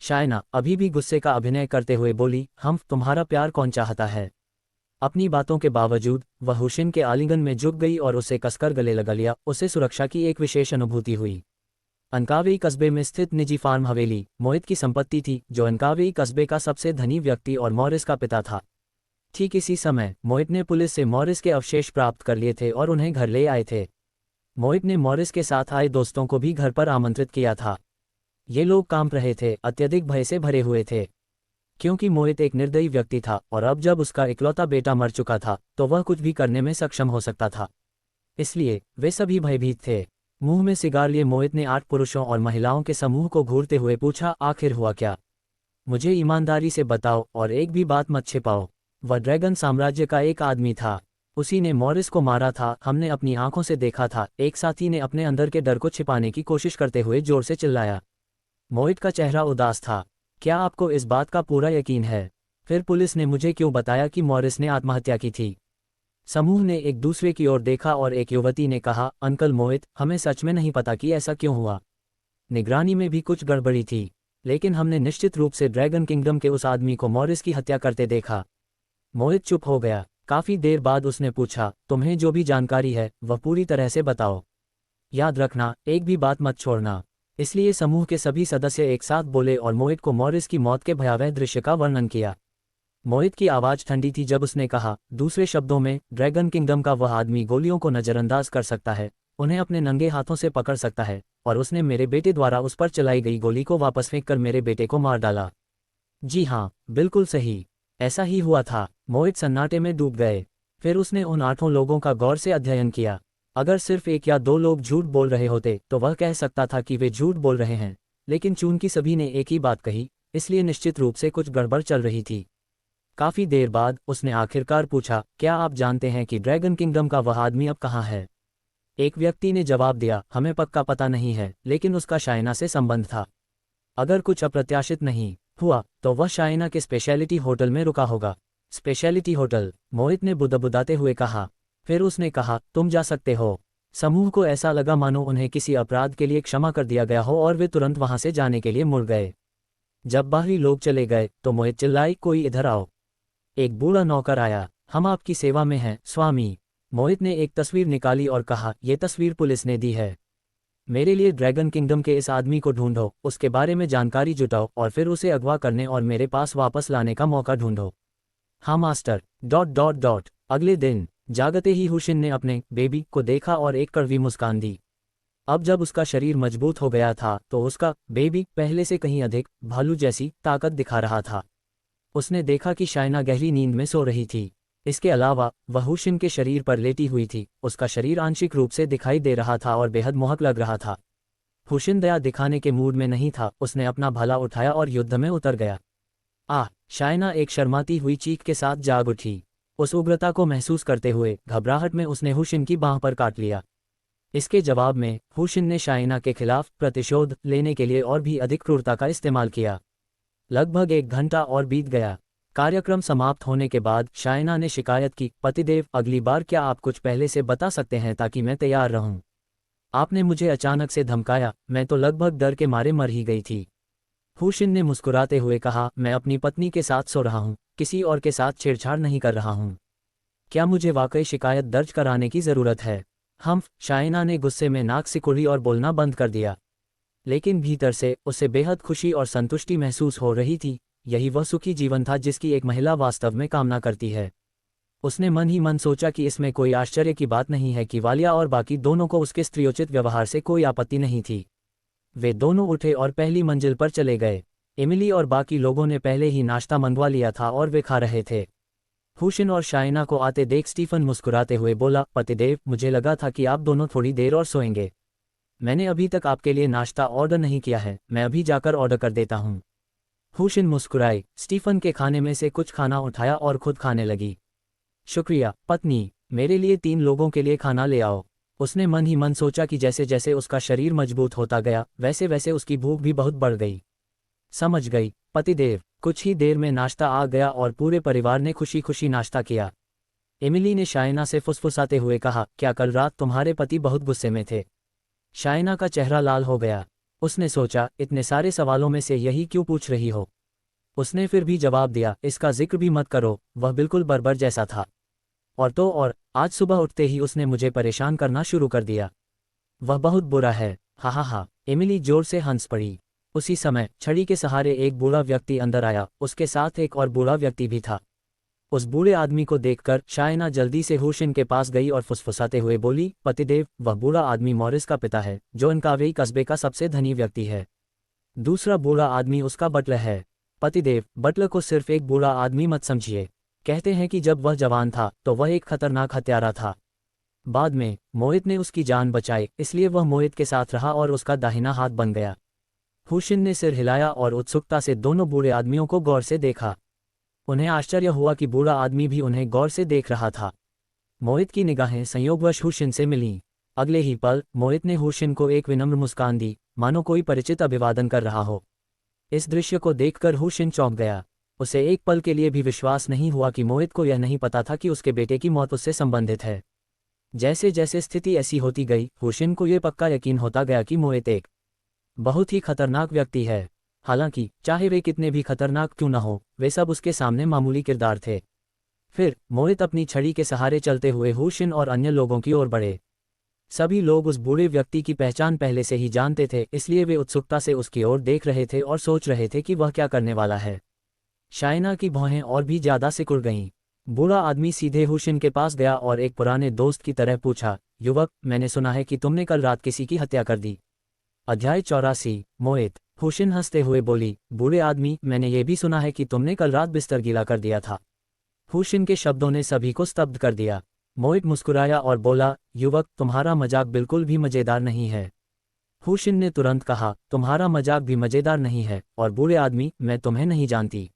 शाइना अभी भी गुस्से का अभिनय करते हुए बोली, हम तुम्हारा प्यार कौन चाहता है? अपनी बातों के बावजूद वह हुशिन के आलिंगन में झुक गई और उसे कसकर गले लगा लिया। उसे सुरक्षा की एक विशेष अनुभूति हुई। अनकावेई कस्बे में स्थित निजी फार्म हवेली मोहित की संपत्ति थी, जो अनकावेई कस्बे का सबसे धनी व्यक्ति और मॉरिस का पिता था। ठीक इसी समय मोहित ने पुलिस से मॉरिस के अवशेष प्राप्त कर लिए थे और उन्हें घर ले आए थे। मोहित ने मॉरिस के साथ आए दोस्तों को भी घर पर आमंत्रित किया था। ये लोग कांप रहे थे, अत्यधिक भय से भरे हुए थे, क्योंकि मोहित एक निर्दयी व्यक्ति था और अब जब उसका इकलौता बेटा मर चुका था तो वह कुछ भी करने में सक्षम हो सकता था। इसलिए वे सभी भयभीत थे। मुंह में सिगार लिए मोहित ने 8 पुरुषों और महिलाओं के समूह को घूरते हुए पूछा, आखिर हुआ क्या? मुझे ईमानदारी से बताओ और एक भी बात मत छिपाओ। वह ड्रैगन साम्राज्य का एक आदमी था। उसी ने मॉरिस को मारा था, हमने अपनी आंखों से देखा था। एक साथी ने अपने अंदर के डर को छिपाने की कोशिश करते हुए जोर से चिल्लाया। मोहित का चेहरा उदास था। क्या आपको इस बात का पूरा यकीन है? फिर पुलिस ने मुझे क्यों बताया कि मॉरिस ने आत्महत्या की थी? समूह ने एक दूसरे की ओर देखा और एक युवती ने कहा, अंकल मोहित, हमें सच में नहीं पता कि ऐसा क्यों हुआ। निगरानी में भी कुछ गड़बड़ी थी, लेकिन हमने निश्चित रूप से ड्रैगन किंगडम के उस आदमी को मॉरिस की हत्या करते देखा। मोहित चुप हो गया। काफी देर बाद उसने पूछा, तुम्हें जो भी जानकारी है वह पूरी तरह से बताओ। याद रखना, एक भी बात मत छोड़ना। इसलिए समूह के सभी सदस्य एक साथ बोले और मोहित को मॉरिस की मौत के भयावह दृश्य का वर्णन किया। मोहित की आवाज़ ठंडी थी जब उसने कहा, दूसरे शब्दों में, ड्रैगन किंगडम का वह आदमी गोलियों को नज़रअंदाज कर सकता है, उन्हें अपने नंगे हाथों से पकड़ सकता है, और उसने मेरे बेटे द्वारा उस पर चलाई गई गोली को वापस फेंक कर मेरे बेटे को मार डाला। जी हाँ, बिल्कुल सही। ऐसा ही हुआ था। मोहित सन्नाटे में डूब गए। फिर उसने उन 8 लोगों का गौर से अध्ययन किया। अगर सिर्फ 1 या 2 लोग झूठ बोल रहे होते तो वह कह सकता था कि वे झूठ बोल रहे हैं, लेकिन चूंकि सभी ने एक ही बात कही, इसलिए निश्चित रूप से कुछ गड़बड़ चल रही थी। काफी देर बाद उसने आखिरकार पूछा, क्या आप जानते हैं कि ड्रैगन किंगडम का वह आदमी अब कहाँ है? एक व्यक्ति ने जवाब दिया, हमें पक्का पता नहीं है, लेकिन उसका शाइना से संबंध था। अगर कुछ अप्रत्याशित नहीं हुआ तो वह शाइना के स्पेशलिटी होटल में रुका होगा। Speciality hotel? मोहित ने बुदबुदाते हुए कहा। फिर उसने कहा, तुम जा सकते हो। समूह को ऐसा लगा मानो उन्हें किसी अपराध के लिए क्षमा कर दिया गया हो और वे तुरंत वहां से जाने के लिए मुड़ गए। जब बाहरी लोग चले गए तो मोहित चिल्लाई, कोई इधर आओ। एक बूढ़ा नौकर आया। हम आपकी सेवा में हैं, स्वामी। मोहित ने एक तस्वीर निकाली और कहा, यह तस्वीर पुलिस ने दी है। मेरे लिए ड्रैगन किंगडम के इस आदमी को ढूंढो, उसके बारे में जानकारी जुटाओ और फिर उसे अगवा करने और मेरे पास वापस लाने का मौका ढूंढो। हाँ मास्टर। ... अगले दिन जागते ही हुशिन ने अपने बेबी को देखा और एक कड़वी मुस्कान दी। अब जब उसका शरीर मजबूत हो गया था तो उसका बेबी पहले से कहीं अधिक भालू जैसी ताकत दिखा रहा था। उसने देखा कि शाइना गहरी नींद में सो रही थी। इसके अलावा वह हुशिन के शरीर पर लेटी हुई थी। उसका शरीर आंशिक रूप से दिखाई दे रहा था और बेहद मोहक लग रहा था। हुशिन दया दिखाने के मूड में नहीं था। उसने अपना भाला उठाया और युद्ध में उतर गया। आह! शाइना एक शर्माती हुई चीख के साथ जाग उठी। उस उग्रता को महसूस करते हुए घबराहट में उसने हुशिन की बांह पर काट लिया। इसके जवाब में हुशिन ने शाइना के खिलाफ प्रतिशोध लेने के लिए और भी अधिक क्रूरता का इस्तेमाल किया। लगभग 1 घंटा और बीत गया। कार्यक्रम समाप्त होने के बाद शाइना ने शिकायत की, पतिदेव, अगली बार क्या आप कुछ पहले से बता सकते हैं ताकि मैं तैयार रहूं? आपने मुझे अचानक से धमकाया, मैं तो लगभग डर के मारे मर ही गई थी। हुशिन ने मुस्कुराते हुए कहा, मैं अपनी पत्नी के साथ सो रहा हूं, किसी और के साथ छेड़छाड़ नहीं कर रहा हूं। क्या मुझे वाकई शिकायत दर्ज कराने की ज़रूरत है? शाइना ने गुस्से में नाक सिकुड़ी और बोलना बंद कर दिया। लेकिन भीतर से उसे बेहद खुशी और संतुष्टि महसूस हो रही थी। यही वह सुखी जीवन था जिसकी एक महिला वास्तव में कामना करती है। उसने मन ही मन सोचा कि इसमें कोई आश्चर्य की बात नहीं है कि वालिया और बाकी दोनों को उसके स्त्रीयोचित व्यवहार से कोई आपत्ति नहीं थी। वे दोनों उठे और पहली मंजिल पर चले गए। एमिली और बाकी लोगों ने पहले ही नाश्ता मंगवा लिया था और वे खा रहे थे। हुशिन और शाइना को आते देख स्टीफन मुस्कुराते हुए बोला, पतिदेव, मुझे लगा था कि आप दोनों थोड़ी देर और सोएंगे। मैंने अभी तक आपके लिए नाश्ता ऑर्डर नहीं किया है, मैं अभी जाकर ऑर्डर कर देता हूँ। हुशिन मुस्कुराई, स्टीफन के खाने में से कुछ खाना उठाया और खुद खाने लगी। शुक्रिया पत्नी, मेरे लिए 3 लोगों के लिए खाना ले आओ। उसने मन ही मन सोचा कि जैसे जैसे उसका शरीर मजबूत होता गया वैसे वैसे उसकी भूख भी बहुत बढ़ गई। समझ गई पतिदेव। कुछ ही देर में नाश्ता आ गया और पूरे परिवार ने खुशी खुशी नाश्ता किया। एमिली ने शाइना से फुसफुसाते हुए कहा, क्या कल रात तुम्हारे पति बहुत गुस्से में थे? शाइना का चेहरा लाल हो गया। उसने सोचा, इतने सारे सवालों में से यही क्यों पूछ रही हो? उसने फिर भी जवाब दिया, इसका जिक्र भी मत करो, वह बिल्कुल बर्बर जैसा था। और आज सुबह उठते ही उसने मुझे परेशान करना शुरू कर दिया। वह बहुत बुरा है। हा। एमिली जोर से हंस पड़ी। उसी समय छड़ी के सहारे एक बूढ़ा व्यक्ति अंदर आया। उसके साथ एक और बूढ़ा व्यक्ति भी था। उस बूढ़े आदमी को देखकर शाइना जल्दी से हुशिन के पास गई और फुसफुसाते हुए बोली, पतिदेव, वह बूढ़ा आदमी मॉरिस का पिता है, जो इनकावेई कस्बे का सबसे धनी व्यक्ति है। दूसरा बूढ़ा आदमी उसका बटलर है। पतिदेव, बटलर को सिर्फ एक बूढ़ा आदमी मत समझिए। कहते हैं कि जब वह जवान था तो वह एक खतरनाक हत्यारा था। बाद में मोहित ने उसकी जान बचाई, इसलिए वह मोहित के साथ रहा और उसका दाहिना हाथ बन गया। हुशिन ने सिर हिलाया और उत्सुकता से दोनों बूढ़े आदमियों को गौर से देखा। उन्हें आश्चर्य हुआ कि बूढ़ा आदमी भी उन्हें गौर से देख रहा था। मोहित की निगाहें संयोगवश हुशिन से मिलीं। अगले ही पल मोहित ने हुशिन को एक विनम्र मुस्कान दी, मानो कोई परिचित अभिवादन कर रहा हो। इस दृश्य को देखकर हुशिन चौंक गया। उसे एक पल के लिए भी विश्वास नहीं हुआ कि मोहित को यह नहीं पता था कि उसके बेटे की मौत उससे संबंधित है। जैसे जैसे स्थिति ऐसी होती गई, हुशिन को यह पक्का यकीन होता गया कि मोहित एक बहुत ही खतरनाक व्यक्ति है। हालांकि चाहे वे कितने भी खतरनाक क्यों न हो, वे सब उसके सामने मामूली किरदार थे। फिर मोहित अपनी छड़ी के सहारे चलते हुए हुशिन और अन्य लोगों की ओर बढ़े। सभी लोग उस बूढ़े व्यक्ति की पहचान पहले से ही जानते थे, इसलिए वे उत्सुकता से उसकी ओर देख रहे थे और सोच रहे थे कि वह क्या करने वाला है। शाइना की भौहें और भी ज्यादा सिकुड़ गईं। बूढ़ा आदमी सीधे हुशिन के पास गया और एक पुराने दोस्त की तरह पूछा, युवक, मैंने सुना है कि तुमने कल रात किसी की हत्या कर दी। अध्याय 84। मोहित। हुशिन हंसते हुए बोली, बूढ़े आदमी, मैंने ये भी सुना है कि तुमने कल रात बिस्तर गीला कर दिया था। हुशिन के शब्दों ने सभी को स्तब्ध कर दिया। मोहित मुस्कुराया और बोला, युवक, तुम्हारा मजाक बिल्कुल भी मजेदार नहीं है। हुशिन ने तुरंत कहा, तुम्हारा मजाक भी मजेदार नहीं है, और बूढ़े आदमी, मैं तुम्हें नहीं जानती।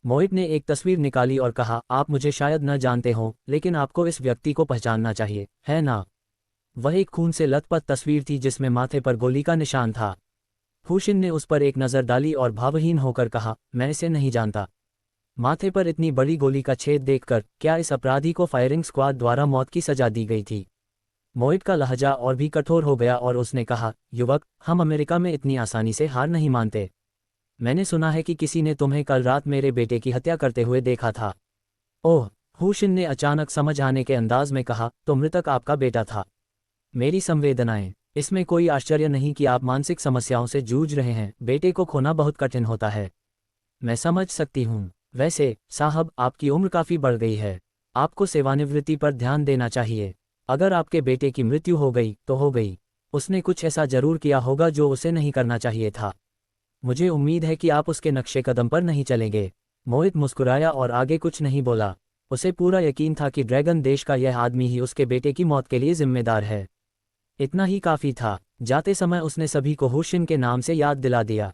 मोहित ने एक तस्वीर निकाली और कहा, आप मुझे शायद न जानते हो, लेकिन आपको इस व्यक्ति को पहचानना चाहिए, है ना? वह एक खून से लथपथ तस्वीर थी जिसमें माथे पर गोली का निशान था। हुशिन ने उस पर एक नज़र डाली और भावहीन होकर कहा, मैं इसे नहीं जानता। माथे पर इतनी बड़ी गोली का छेद देखकर क्या इस अपराधी को फायरिंग स्क्वाड द्वारा मौत की सजा दी गई थी? मोहित का लहजा और भी कठोर हो गया और उसने कहा, युवक, हम अमेरिका में इतनी आसानी से हार नहीं मानते। मैंने सुना है कि किसी ने तुम्हें कल रात मेरे बेटे की हत्या करते हुए देखा था। ओह, हुशिन ने अचानक समझ आने के अंदाज में कहा, तो मृतक आपका बेटा था। मेरी संवेदनाएं। इसमें कोई आश्चर्य नहीं कि आप मानसिक समस्याओं से जूझ रहे हैं, बेटे को खोना बहुत कठिन होता है। मैं समझ सकती हूँ। वैसे साहब, आपकी उम्र काफ़ी बढ़ गई है, आपको सेवानिवृत्ति पर ध्यान देना चाहिए। अगर आपके बेटे की मृत्यु हो गई तो हो गई, उसने कुछ ऐसा जरूर किया होगा जो उसे नहीं करना चाहिए था। मुझे उम्मीद है कि आप उसके नक्शे कदम पर नहीं चलेंगे। मोहित मुस्कुराया और आगे कुछ नहीं बोला। उसे पूरा यकीन था कि ड्रैगन देश का यह आदमी ही उसके बेटे की मौत के लिए जिम्मेदार है। इतना ही काफ़ी था। जाते समय उसने सभी को हुशिन के नाम से याद दिला दिया।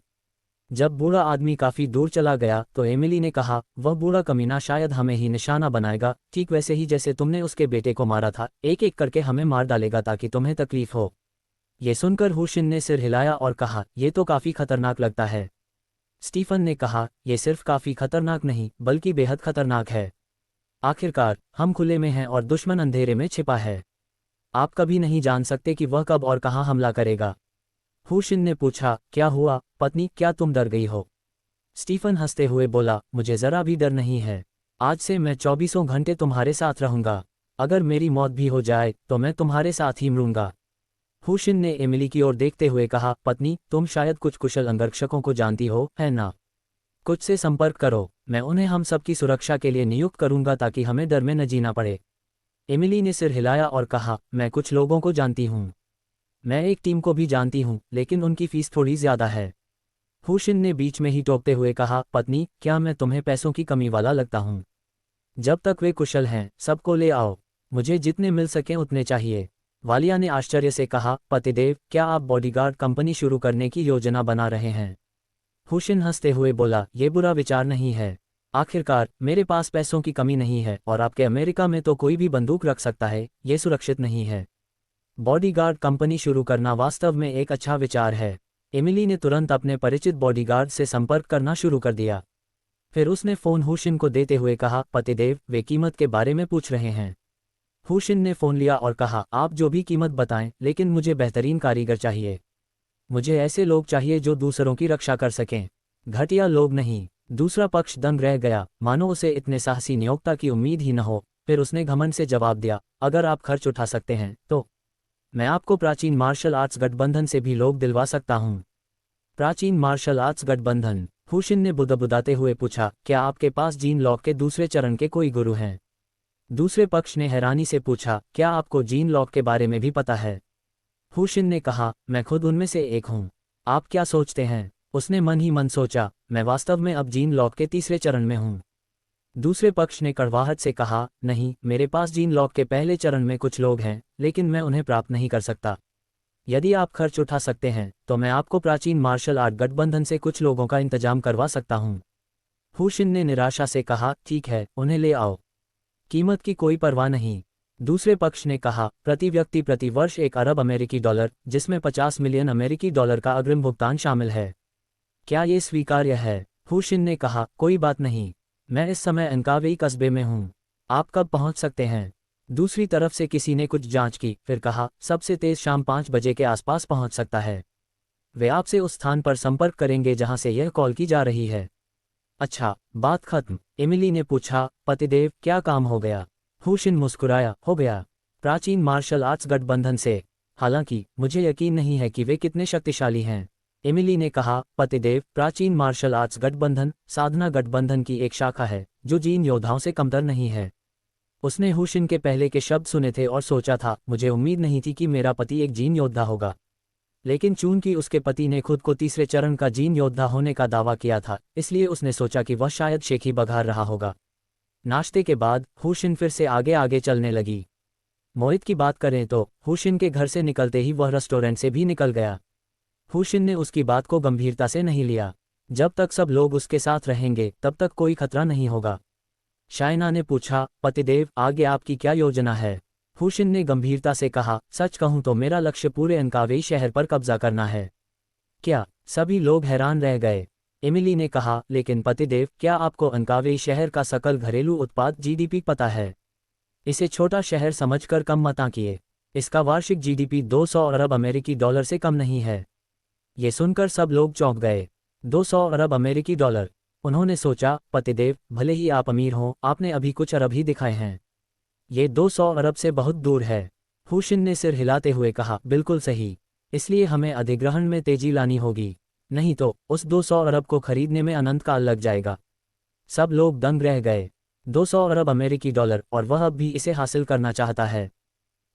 जब बूढ़ा आदमी काफ़ी दूर चला गया तो एमिली ने कहा, वह बूढ़ा कमीना शायद हमें ही निशाना बनाएगा, ठीक वैसे ही जैसे तुमने उसके बेटे को मारा था, एक एक करके हमें मार डालेगा ताकि तुम्हें तकलीफ हो। ये सुनकर हुशिन ने सिर हिलाया और कहा, यह तो काफ़ी खतरनाक लगता है। स्टीफन ने कहा, यह सिर्फ काफ़ी खतरनाक नहीं बल्कि बेहद खतरनाक है। आखिरकार हम खुले में हैं और दुश्मन अंधेरे में छिपा है। आप कभी नहीं जान सकते कि वह कब और कहाँ हमला करेगा। हुशिन ने पूछा, क्या हुआ पत्नी, क्या तुम डर गई हो? स्टीफन हंसते हुए बोला, मुझे जरा भी डर नहीं है। आज से मैं 24 घंटे तुम्हारे साथ रहूंगा। अगर मेरी मौत भी हो जाए तो मैं तुम्हारे साथ ही मरूंगा। हुशिन ने एमिली की ओर देखते हुए कहा, पत्नी, तुम शायद कुछ कुशल अंगरक्षकों को जानती हो, है ना? कुछ से संपर्क करो, मैं उन्हें हम सबकी सुरक्षा के लिए नियुक्त करूंगा ताकि हमें डर में न जीना पड़े। एमिली ने सिर हिलाया और कहा, मैं कुछ लोगों को जानती हूँ। मैं एक टीम को भी जानती हूँ, लेकिन उनकी फीस थोड़ी ज़्यादा है। हुशिन ने बीच में ही टोकते हुए कहा, पत्नी, क्या मैं तुम्हें पैसों की कमी वाला लगता हूँ? जब तक वे कुशल हैं, सबको ले आओ। मुझे जितने मिल सकें उतने चाहिए। वालिया ने आश्चर्य से कहा, पतिदेव, क्या आप बॉडीगार्ड कंपनी शुरू करने की योजना बना रहे हैं? हुशिन हंसते हुए बोला, ये बुरा विचार नहीं है। आखिरकार मेरे पास पैसों की कमी नहीं है और आपके अमेरिका में तो कोई भी बंदूक रख सकता है, ये सुरक्षित नहीं है। बॉडीगार्ड कंपनी शुरू करना वास्तव में एक अच्छा विचार है। एमिली ने तुरंत अपने परिचित बॉडीगार्ड से संपर्क करना शुरू कर दिया। फिर उसने फ़ोन हुशिन को देते हुए कहा, पतिदेव, वे कीमत के बारे में पूछ रहे हैं। हुशिन ने फ़ोन लिया और कहा, आप जो भी कीमत बताएं, लेकिन मुझे बेहतरीन कारीगर चाहिए। मुझे ऐसे लोग चाहिए जो दूसरों की रक्षा कर सकें, घटिया लोग नहीं। दूसरा पक्ष दंग रह गया, मानो उसे इतने साहसी नियोक्ता की उम्मीद ही न हो। फिर उसने घमंड से जवाब दिया, अगर आप खर्च उठा सकते हैं तो मैं आपको प्राचीन मार्शल आर्ट्स गठबंधन से भी लोग दिलवा सकता हूँ। प्राचीन मार्शल आर्ट्स गठबंधन? हुशिन ने बुदबुदाते हुए पूछा, क्या आपके पास जीन लॉक के दूसरे चरण के कोई गुरु हैं? दूसरे पक्ष ने हैरानी से पूछा, क्या आपको जीन लॉक के बारे में भी पता है? हुशिन ने कहा, मैं खुद उनमें से एक हूँ। आप क्या सोचते हैं? उसने मन ही मन सोचा, मैं वास्तव में अब जीन लॉक के तीसरे चरण में हूँ। दूसरे पक्ष ने कड़वाहट से कहा, नहीं, मेरे पास जीन लॉक के पहले चरण में कुछ लोग हैं, लेकिन मैं उन्हें प्राप्त नहीं कर सकता। यदि आप खर्च उठा सकते हैं तो मैं आपको प्राचीन मार्शल आर्ट गठबंधन से कुछ लोगों का इंतजाम करवा सकता हूँ। हुशिन ने निराशा से कहा, ठीक है, उन्हें ले आओ। कीमत की कोई परवाह नहीं। दूसरे पक्ष ने कहा, प्रति व्यक्ति प्रति वर्ष 1 अरब अमेरिकी डॉलर, जिसमें 50 मिलियन अमेरिकी डॉलर का अग्रिम भुगतान शामिल है। क्या ये स्वीकार्य है? हुशिन ने कहा, कोई बात नहीं, मैं इस समय एनकावेई कस्बे में हूँ। आप कब पहुँच सकते हैं? दूसरी तरफ से किसी ने कुछ जांच की, फिर कहा, सबसे तेज शाम 5 बजे के आसपास पहुँच सकता है। वे आपसे उस स्थान पर संपर्क करेंगे जहाँ से यह कॉल की जा रही है। अच्छा, बात खत्म। एमिली ने पूछा, पतिदेव, क्या काम हो गया? हुशिन मुस्कुराया, हो गया। प्राचीन मार्शल आर्ट्स गठबंधन से। हालांकि मुझे यकीन नहीं है कि वे कितने शक्तिशाली हैं। एमिली ने कहा, पतिदेव, प्राचीन मार्शल आर्ट्स गठबंधन साधना गठबंधन की एक शाखा है जो जीन योद्धाओं से कमतर नहीं है। उसने हुशिन के पहले के शब्द सुने थे और सोचा था, मुझे उम्मीद नहीं थी कि मेरा पति एक जीन योद्धा होगा। लेकिन चूंकि उसके पति ने खुद को तीसरे चरण का जीन योद्धा होने का दावा किया था, इसलिए उसने सोचा कि वह शायद शेखी बघार रहा होगा। नाश्ते के बाद हुशिन फिर से आगे आगे चलने लगी। मोहित की बात करें तो हुशिन के घर से निकलते ही वह रेस्टोरेंट से भी निकल गया। हुशिन ने उसकी बात को गंभीरता से नहीं लिया। जब तक सब लोग उसके साथ रहेंगे तब तक कोई खतरा नहीं होगा। शाइना ने पूछा, पतिदेव, आगे आपकी क्या योजना है? हुशिन ने गंभीरता से कहा, सच कहूं तो मेरा लक्ष्य पूरे अनकावेई शहर पर कब्जा करना है। क्या? सभी लोग हैरान रह गए। एमिली ने कहा, लेकिन पतिदेव, क्या आपको अनकावेई शहर का सकल घरेलू उत्पाद जीडीपी पता है? इसे छोटा शहर समझकर कम मत आंकिए। इसका वार्षिक जीडीपी 200 अरब अमेरिकी डॉलर से कम नहीं है। ये सुनकर सब लोग चौंक गए। 200 अरब अमेरिकी डॉलर। उन्होंने सोचा, पतिदेव, भले ही आप अमीर हों, आपने अभी कुछ अरब ही दिखाए हैं। ये 200 अरब से बहुत दूर है। हुशिन ने सिर हिलाते हुए कहा, बिल्कुल सही। इसलिए हमें अधिग्रहण में तेजी लानी होगी, नहीं तो उस 200 अरब को खरीदने में अनंत काल लग जाएगा। सब लोग दंग रह गए। 200 अरब अमेरिकी डॉलर, और वह अब भी इसे हासिल करना चाहता है।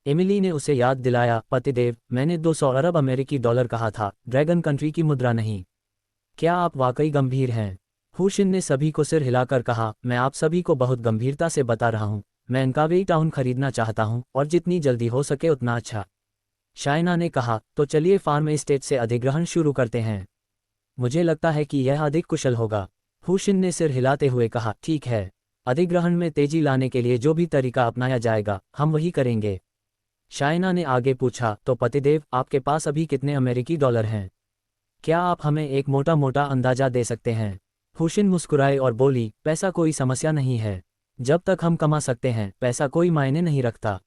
एमिली ने उसे याद दिलाया, पतिदेव, मैंने 200 अरब अमेरिकी डॉलर कहा था, ड्रैगन कंट्री की मुद्रा नहीं। क्या आप वाकई गंभीर हैं? हुशिन ने सभी को सिर हिलाकर कहा, मैं आप सभी को बहुत गंभीरता से बता रहा हूं। मैं अनकावेई टाउन खरीदना चाहता हूं, और जितनी जल्दी हो सके उतना अच्छा। शाइना ने कहा, तो चलिए फार्म एस्टेट से अधिग्रहण शुरू करते हैं। मुझे लगता है कि यह अधिक कुशल होगा। हुशिन ने सिर हिलाते हुए कहा, ठीक है। अधिग्रहण में तेजी लाने के लिए जो भी तरीका अपनाया जाएगा, हम वही करेंगे। शाइना ने आगे पूछा, तो पतिदेव, आपके पास अभी कितने अमेरिकी डॉलर हैं? क्या आप हमें एक मोटा मोटा अंदाजा दे सकते हैं? हुशिन मुस्कुराए और बोली, पैसा कोई समस्या नहीं है। जब तक हम कमा सकते हैं, पैसा कोई मायने नहीं रखता।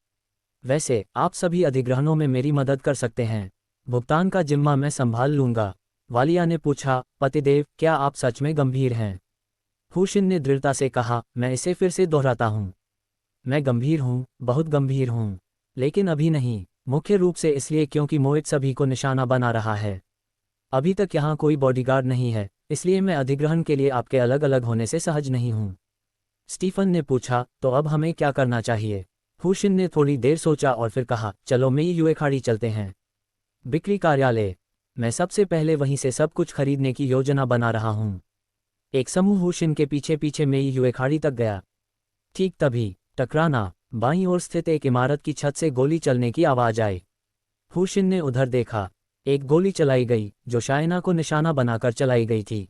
वैसे आप सभी अधिग्रहणों में मेरी मदद कर सकते हैं। भुगतान का जिम्मा मैं संभाल लूंगा। वालिया ने पूछा, पतिदेव, क्या आप सच में गंभीर हैं? हुशिन ने दृढ़ता से कहा, मैं इसे फिर से दोहराता हूँ। मैं गंभीर हूँ, बहुत गंभीर हूँ। लेकिन अभी नहीं, मुख्य रूप से इसलिए क्योंकि मोहित सभी को निशाना बना रहा है। अभी तक यहाँ कोई बॉडीगार्ड नहीं है, इसलिए मैं अधिग्रहण के लिए आपके अलग अलग होने से सहज नहीं हूँ। स्टीफन ने पूछा, तो अब हमें क्या करना चाहिए? हुशिन ने थोड़ी देर सोचा और फिर कहा, चलो मेई युएखाड़ी चलते हैं। बिक्री कार्यालय। मैं सबसे पहले वहीं से सब कुछ खरीदने की योजना बना रहा हूँ। एक समूह हुशिन के पीछे पीछे मेई युएखाड़ी तक गया। ठीक तभी टकराना। बाईं ओर स्थित एक इमारत की छत से गोली चलने की आवाज आई। हुशिन ने उधर देखा। एक गोली चलाई गई, जो शाइना को निशाना बनाकर चलाई गई थी।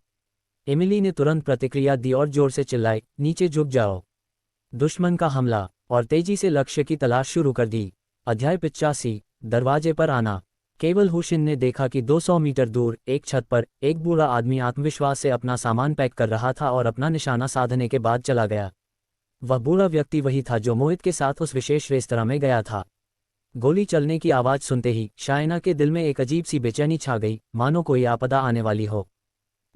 एमिली ने तुरंत प्रतिक्रिया दी और जोर से चिल्लाई, नीचे झुक जाओ। दुश्मन का हमला, और तेजी से लक्ष्य की तलाश शुरू कर दी। अध्याय 85। दरवाजे पर आना। केवल हुशिन ने देखा कि 200 मीटर दूर एक छत पर एक बूढ़ा आदमी आत्मविश्वास से अपना सामान पैक कर रहा था और अपना निशाना साधने के बाद चला गया। वह बूढ़ा व्यक्ति वही था जो मोहित के साथ उस विशेष रेस्तरां में गया था। गोली चलने की आवाज सुनते ही शाइना के दिल में एक अजीब सी बेचैनी छा गई, मानो कोई आपदा आने वाली हो।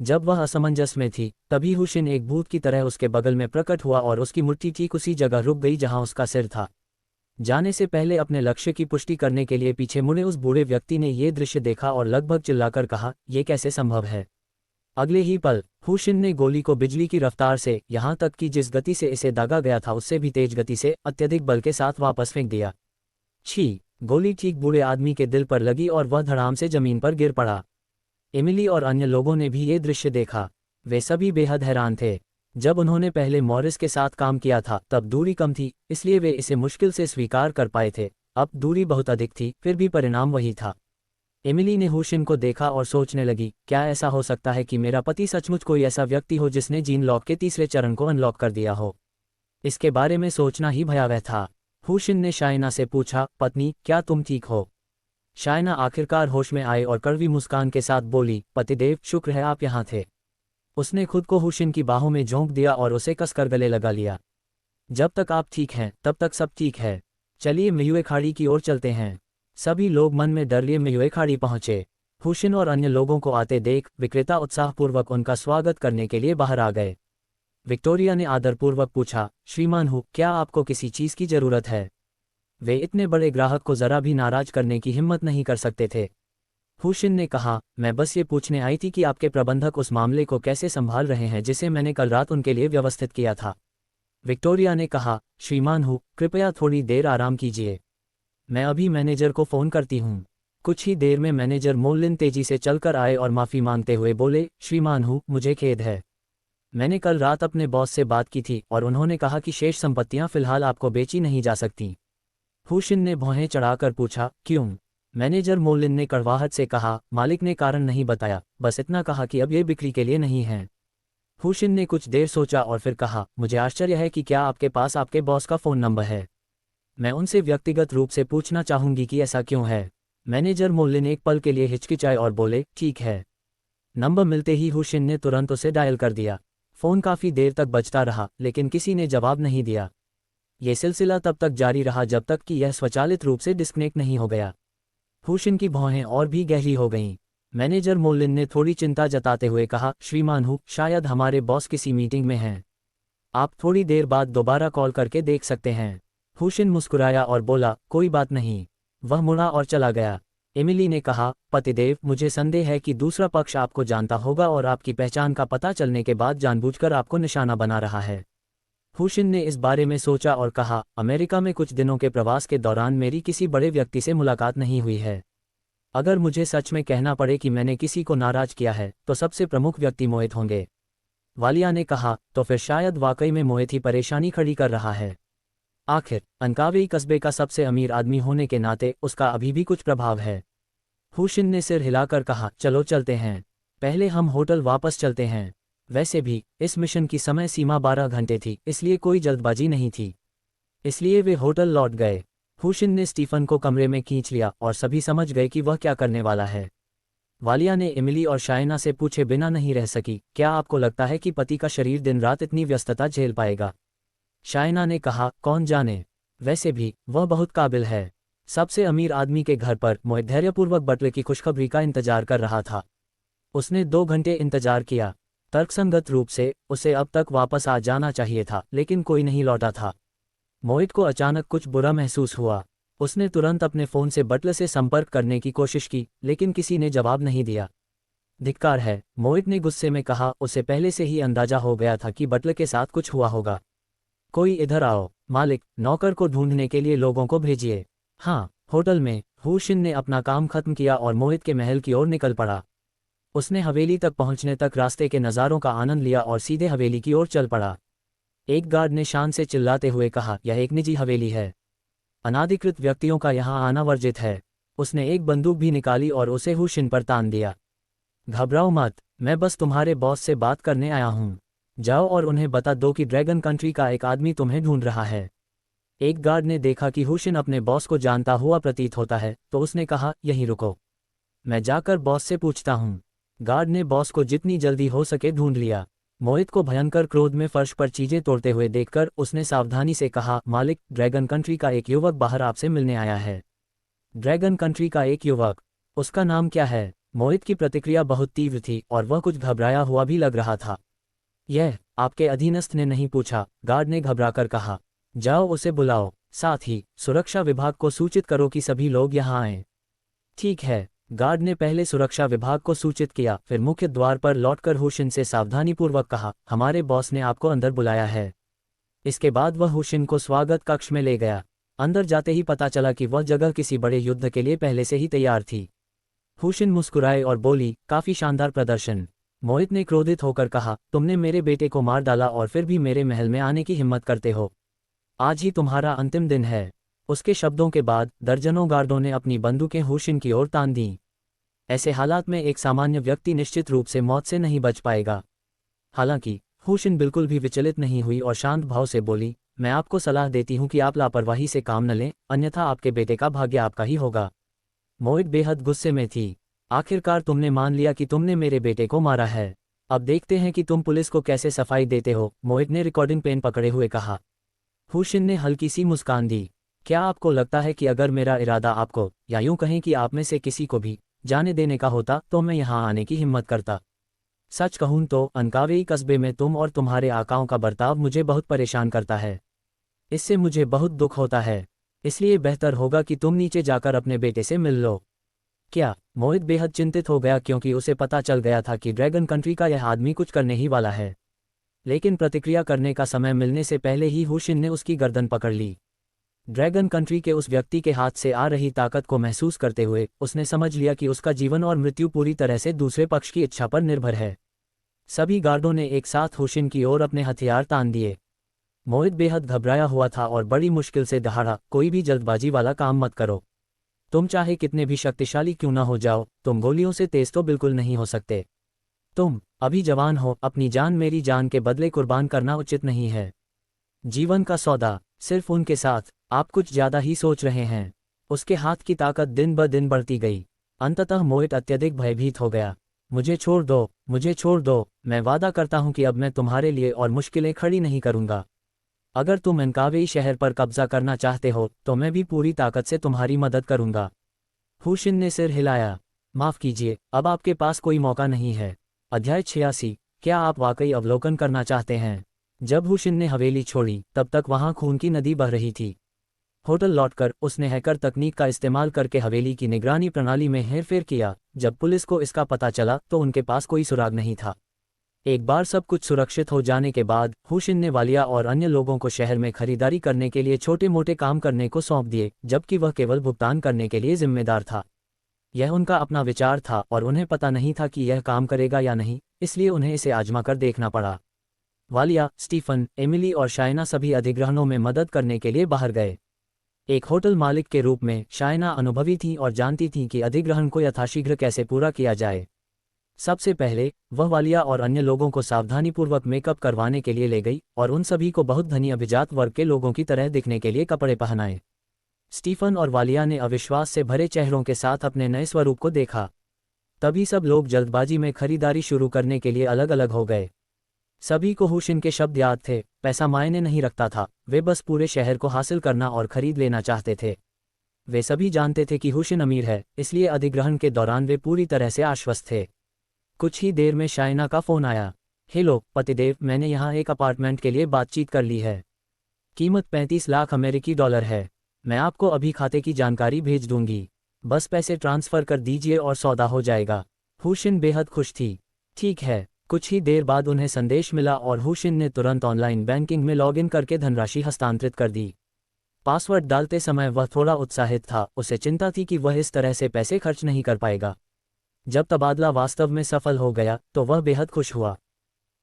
जब वह असमंजस में थी, तभी हुशिन एक भूत की तरह उसके बगल में प्रकट हुआ और उसकी मुट्ठी ठीक उसी जगह रुक गई जहां उसका सिर था। जाने से पहले अपने लक्ष्य की पुष्टि करने के लिए पीछे मुड़े उस बूढ़े व्यक्ति ने यह दृश्य देखा और लगभग चिल्लाकर कहा, यह कैसे संभव है? अगले ही पल हुशिन ने गोली को बिजली की रफ्तार से, यहां तक कि जिस गति से इसे दागा गया था उससे भी तेज गति से, अत्यधिक बल के साथ वापस फेंक दिया। छी! गोली ठीक बूढ़े आदमी के दिल पर लगी और वह धड़ाम से जमीन पर गिर पड़ा। एमिली और अन्य लोगों ने भी ये दृश्य देखा। वे सभी बेहद हैरान थे। जब उन्होंने पहले मॉरिस के साथ काम किया था तब दूरी कम थी, इसलिए वे इसे मुश्किल से स्वीकार कर पाए थे। अब दूरी बहुत अधिक थी, फिर भी परिणाम वही था। एमिली ने हुशिन को देखा और सोचने लगी, क्या ऐसा हो सकता है कि मेरा पति सचमुच कोई ऐसा व्यक्ति हो जिसने जीन लॉक के तीसरे चरण को अनलॉक कर दिया हो? इसके बारे में सोचना ही भयावह था। हुशिन ने शाइना से पूछा, पत्नी, क्या तुम ठीक हो? शाइना आखिरकार होश में आए और कड़वी मुस्कान के साथ बोली, पतिदेव, शुक्र है आप यहाँ थे। उसने खुद को हुशिन की बाहों में झोंक दिया और उसे कसकर गले लगा लिया। जब तक आप ठीक हैं तब तक सब ठीक है। चलिए मेयुए खाड़ी की ओर चलते हैं। सभी लोग मन में डर लिए मेयुए खाड़ी पहुंचे। हुशिन और अन्य लोगों को आते देख विक्रेता उत्साहपूर्वक उनका स्वागत करने के लिए बाहर आ गए। विक्टोरिया ने आदरपूर्वक पूछा, श्रीमान हु, क्या आपको किसी चीज़ की ज़रूरत है? वे इतने बड़े ग्राहक को ज़रा भी नाराज करने की हिम्मत नहीं कर सकते थे। हुशिन ने कहा, मैं बस ये पूछने आई थी कि आपके प्रबंधक उस मामले को कैसे संभाल रहे हैं जिसे मैंने कल रात उनके लिए व्यवस्थित किया था। विक्टोरिया ने कहा, श्रीमान हु, कृपया थोड़ी देर आराम कीजिए। मैं अभी मैनेजर को फ़ोन करती हूँ। कुछ ही देर में मैनेजर मोलिन तेजी से चलकर आए और माफ़ी मांगते हुए बोले, श्रीमान हु, मुझे खेद है। मैंने कल रात अपने बॉस से बात की थी और उन्होंने कहा कि शेष संपत्तियां फिलहाल आपको बेची नहीं जा सकती। हुशिन ने भौहें चढ़ाकर पूछा, क्यों? मैनेजर मोलिन ने कड़वाहट से कहा, मालिक ने कारण नहीं बताया, बस इतना कहा कि अब ये बिक्री के लिए नहीं है। हुशिन ने कुछ देर सोचा और फिर कहा, मुझे आश्चर्य है कि क्या आपके पास आपके बॉस का फ़ोन नंबर है। मैं उनसे व्यक्तिगत रूप से पूछना चाहूंगी कि ऐसा क्यों है। मैनेजर मोलिन एक पल के लिए हिचकिचाए और बोले, ठीक है। नंबर मिलते ही हुशिन ने तुरंत उसे डायल कर दिया। फ़ोन काफ़ी देर तक बजता रहा लेकिन किसी ने जवाब नहीं दिया। ये सिलसिला तब तक जारी रहा जब तक कि यह स्वचालित रूप से डिस्कनेक्ट नहीं हो गया। हुशिन की भौहें और भी गहरी हो गईं। मैनेजर मोलिन ने थोड़ी चिंता जताते हुए कहा, श्रीमान हु, शायद हमारे बॉस किसी मीटिंग में हैं। आप थोड़ी देर बाद दोबारा कॉल करके देख सकते हैं। हुशिन मुस्कुराया और बोला, कोई बात नहीं। वह मुड़ा और चला गया। एमिली ने कहा, पतिदेव, मुझे संदेह है कि दूसरा पक्ष आपको जानता होगा और आपकी पहचान का पता चलने के बाद जानबूझकर आपको निशाना बना रहा है। हुशिन ने इस बारे में सोचा और कहा, अमेरिका में कुछ दिनों के प्रवास के दौरान मेरी किसी बड़े व्यक्ति से मुलाकात नहीं हुई है। अगर मुझे सच में कहना पड़े कि मैंने किसी को नाराज किया है तो सबसे प्रमुख व्यक्ति मोहित होंगे। वालिया ने कहा, तो फिर शायद वाकई में मोहित ही परेशानी खड़ी कर रहा है। आखिर अनकावेई कस्बे का सबसे अमीर आदमी होने के नाते उसका अभी भी कुछ प्रभाव है। हुशिन ने सिर हिलाकर कहा, चलो चलते हैं। पहले हम होटल वापस चलते हैं। वैसे भी इस मिशन की समय सीमा 12 घंटे थी, इसलिए कोई जल्दबाजी नहीं थी। इसलिए वे होटल लौट गए। हुशिन ने स्टीफन को कमरे में खींच लिया और सभी समझ गए कि वह क्या करने वाला है। वालिया ने एमिली और शायना से पूछे बिना नहीं रह सकी, क्या आपको लगता है कि पति का शरीर दिन रात इतनी व्यस्तता झेल पाएगा? शायना ने कहा, कौन जाने। वैसे भी वह बहुत काबिल है। सबसे अमीर आदमी के घर पर मोहित धैर्यपूर्वक बटले की खुशखबरी का इंतजार कर रहा था। उसने 2 घंटे इंतजार किया। तर्कसंगत रूप से उसे अब तक वापस आ जाना चाहिए था, लेकिन कोई नहीं लौटा था। मोहित को अचानक कुछ बुरा महसूस हुआ। उसने तुरंत अपने फ़ोन से बटलर से संपर्क करने की कोशिश की, लेकिन किसी ने जवाब नहीं दिया। धिक्कार है, मोहित ने गुस्से में कहा, उसे पहले से ही अंदाजा हो गया था कि बटलर के साथ कुछ हुआ होगा। कोई इधर आओ। मालिक, नौकर को ढूंढने के लिए लोगों को भेजिए। हाँ, होटल में। हुशिन ने अपना काम खत्म किया और मोहित के महल की ओर निकल पड़ा। उसने हवेली तक पहुंचने तक रास्ते के नज़ारों का आनंद लिया और सीधे हवेली की ओर चल पड़ा। एक गार्ड ने शान से चिल्लाते हुए कहा, यह एक निजी हवेली है। अनाधिकृत व्यक्तियों का यहाँ आना वर्जित है। उसने एक बंदूक भी निकाली और उसे हुशिन पर तान दिया। घबराओ मत, मैं बस तुम्हारे बॉस से बात करने आया हूँ। जाओ और उन्हें बता दो कि ड्रैगन कंट्री का एक आदमी तुम्हें ढूंढ रहा है। एक गार्ड ने देखा कि हुशिन अपने बॉस को जानता हुआ प्रतीत होता है, तो उसने कहा, यहीं रुको, मैं जाकर बॉस से पूछता हूँ। गार्ड ने बॉस को जितनी जल्दी हो सके ढूंढ लिया। मोहित को भयंकर क्रोध में फर्श पर चीजें तोड़ते हुए देखकर उसने सावधानी से कहा, मालिक, ड्रैगन कंट्री का एक युवक बाहर आपसे मिलने आया है। ड्रैगन कंट्री का एक युवक? उसका नाम क्या है? मोहित की प्रतिक्रिया बहुत तीव्र थी और वह कुछ घबराया हुआ भी लग रहा था। यह आपके अधीनस्थ ने नहीं पूछा, गार्ड ने घबराकर कहा। जाओ उसे बुलाओ, साथ ही सुरक्षा विभाग को सूचित करो कि सभी लोग यहाँ आएं। ठीक है। गार्ड ने पहले सुरक्षा विभाग को सूचित किया, फिर मुख्य द्वार पर लौटकर हुशिन से सावधानीपूर्वक कहा, हमारे बॉस ने आपको अंदर बुलाया है। इसके बाद वह हुशिन को स्वागत कक्ष में ले गया। अंदर जाते ही पता चला कि वह जगह किसी बड़े युद्ध के लिए पहले से ही तैयार थी। हुशिन मुस्कुराए और बोली, काफी शानदार प्रदर्शन। मोहित ने क्रोधित होकर कहा, तुमने मेरे बेटे को मार डाला और फिर भी मेरे महल में आने की हिम्मत करते हो। आज ही तुम्हारा अंतिम दिन है। उसके शब्दों के बाद दर्जनों गार्डों ने अपनी बंदूकें हुशिन की ओर तान दीं। ऐसे हालात में एक सामान्य व्यक्ति निश्चित रूप से मौत से नहीं बच पाएगा। हालांकि हुशिन बिल्कुल भी विचलित नहीं हुई और शांत भाव से बोली, मैं आपको सलाह देती हूं कि आप लापरवाही से काम न लें, अन्यथा आपके बेटे का भाग्य आपका ही होगा। मोहित बेहद गुस्से में थी। आखिरकार तुमने मान लिया कि तुमने मेरे बेटे को मारा है। अब देखते हैं कि तुम पुलिस को कैसे सफाई देते हो, मोहित ने रिकॉर्डिंग पेन पकड़े हुए कहा। हुशिन ने हल्की सी मुस्कान दी। क्या आपको लगता है कि अगर मेरा इरादा आपको, या यूं कहें कि आप में से किसी को भी जाने देने का होता तो मैं यहाँ आने की हिम्मत करता? सच कहूं तो अनकावेई कस्बे में तुम और तुम्हारे आकाओं का बर्ताव मुझे बहुत परेशान करता है। इससे मुझे बहुत दुख होता है। इसलिए बेहतर होगा कि तुम नीचे जाकर अपने बेटे से मिल लो। क्या? मोहित बेहद चिंतित हो गया क्योंकि उसे पता चल गया था कि ड्रैगन कंट्री का यह आदमी कुछ करने ही वाला है। लेकिन प्रतिक्रिया करने का समय मिलने से पहले ही हुशिन ने उसकी गर्दन पकड़ ली। ड्रैगन कंट्री के उस व्यक्ति के हाथ से आ रही ताकत को महसूस करते हुए उसने समझ लिया कि उसका जीवन और मृत्यु पूरी तरह से दूसरे पक्ष की इच्छा पर निर्भर है। सभी गार्डों ने एक साथ हुशिन की ओर अपने हथियार तान दिए। मोहित बेहद घबराया हुआ था और बड़ी मुश्किल से दहाड़ा, कोई भी जल्दबाजी वाला काम मत करो। तुम चाहे कितने भी शक्तिशाली क्यों ना हो जाओ, तुम गोलियों से तेज तो बिल्कुल नहीं हो सकते। तुम अभी जवान हो, अपनी जान मेरी जान के बदले कुर्बान करना उचित नहीं है। जीवन का सौदा सिर्फ उनके साथ, आप कुछ ज्यादा ही सोच रहे हैं। उसके हाथ की ताकत दिन ब दिन बढ़ती गई। अंततः मोहित अत्यधिक भयभीत हो गया। मुझे छोड़ दो, मुझे छोड़ दो, मैं वादा करता हूं कि अब मैं तुम्हारे लिए और मुश्किलें खड़ी नहीं करूंगा। अगर तुम एनकावेई शहर पर कब्जा करना चाहते हो तो मैं भी पूरी ताकत से तुम्हारी मदद करूंगा। हुशिन ने सिर हिलाया। माफ कीजिए, अब आपके पास कोई मौका नहीं है। अध्याय 86। क्या आप वाकई अवलोकन करना चाहते हैं? जब हुशिन ने हवेली छोड़ी तब तक वहां खून की नदी बह रही थी। होटल लौटकर उसने हैकर तकनीक का इस्तेमाल करके हवेली की निगरानी प्रणाली में हेरफेर किया। जब पुलिस को इसका पता चला तो उनके पास कोई सुराग नहीं था। एक बार सब कुछ सुरक्षित हो जाने के बाद हुशिन ने वालिया और अन्य लोगों को शहर में खरीदारी करने के लिए छोटे मोटे काम करने को सौंप दिए, जबकि वह केवल भुगतान करने के लिए जिम्मेदार था। यह उनका अपना विचार था और उन्हें पता नहीं था कि यह काम करेगा या नहीं, इसलिए उन्हें इसे आजमा कर देखना पड़ा। वालिया, स्टीफन, एमिली और शायना सभी अधिग्रहणों में मदद करने के लिए बाहर गए। एक होटल मालिक के रूप में शायना अनुभवी थी और जानती थी कि अधिग्रहण को यथाशीघ्र कैसे पूरा किया जाए। सबसे पहले वह वालिया और अन्य लोगों को सावधानीपूर्वक मेकअप करवाने के लिए ले गई और उन सभी को बहुत धनी अभिजात वर्ग के लोगों की तरह दिखने के लिए कपड़े पहनाए। स्टीफन और वालिया ने अविश्वास से भरे चेहरों के साथ अपने नए स्वरूप को देखा। तभी सब लोग जल्दबाजी में खरीदारी शुरू करने के लिए अलग अलग हो गए। सभी को हुशिन के शब्द याद थे, पैसा मायने नहीं रखता था, वे बस पूरे शहर को हासिल करना और खरीद लेना चाहते थे। वे सभी जानते थे कि हुशिन अमीर है, इसलिए अधिग्रहण के दौरान वे पूरी तरह से आश्वस्त थे। कुछ ही देर में शायना का फोन आया। हेलो पतिदेव, मैंने यहाँ एक अपार्टमेंट के लिए बातचीत कर ली है। कीमत 35 लाख अमेरिकी डॉलर है। मैं आपको अभी खाते की जानकारी भेज दूंगी, बस पैसे ट्रांसफर कर दीजिए और सौदा हो जाएगा। हुशिन बेहद खुश थी। ठीक है। कुछ ही देर बाद उन्हें संदेश मिला और हुशिन ने तुरंत ऑनलाइन बैंकिंग में लॉगिन करके धनराशि हस्तांतरित कर दी। पासवर्ड डालते समय वह थोड़ा उत्साहित था, उसे चिंता थी कि वह इस तरह से पैसे खर्च नहीं कर पाएगा। जब तबादला वास्तव में सफल हो गया तो वह बेहद खुश हुआ।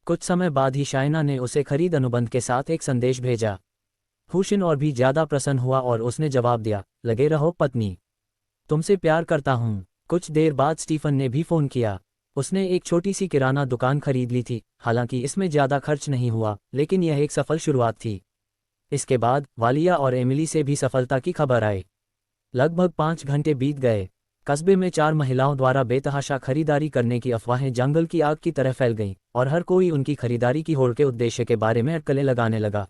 कुछ समय बाद ही शायना ने उसे खरीद अनुबंध के साथ एक संदेश भेजा। हुशिन और भी ज्यादा प्रसन्न हुआ और उसने जवाब दिया, लगे रहो पत्नी, तुमसे प्यार करता हूँ। कुछ देर बाद स्टीफन ने भी फोन किया। उसने एक छोटी सी किराना दुकान खरीद ली थी। हालांकि इसमें ज्यादा खर्च नहीं हुआ, लेकिन यह एक सफल शुरुआत थी। इसके बाद वालिया और एमिली से भी सफलता की खबर आई। लगभग 5 घंटे बीत गए। कस्बे में 4 महिलाओं द्वारा बेतहाशा खरीदारी करने की अफवाहें जंगल की आग की तरह फैल गईं और हर कोई उनकी खरीदारी की होड़ के उद्देश्य के बारे में अटकलें लगाने लगा।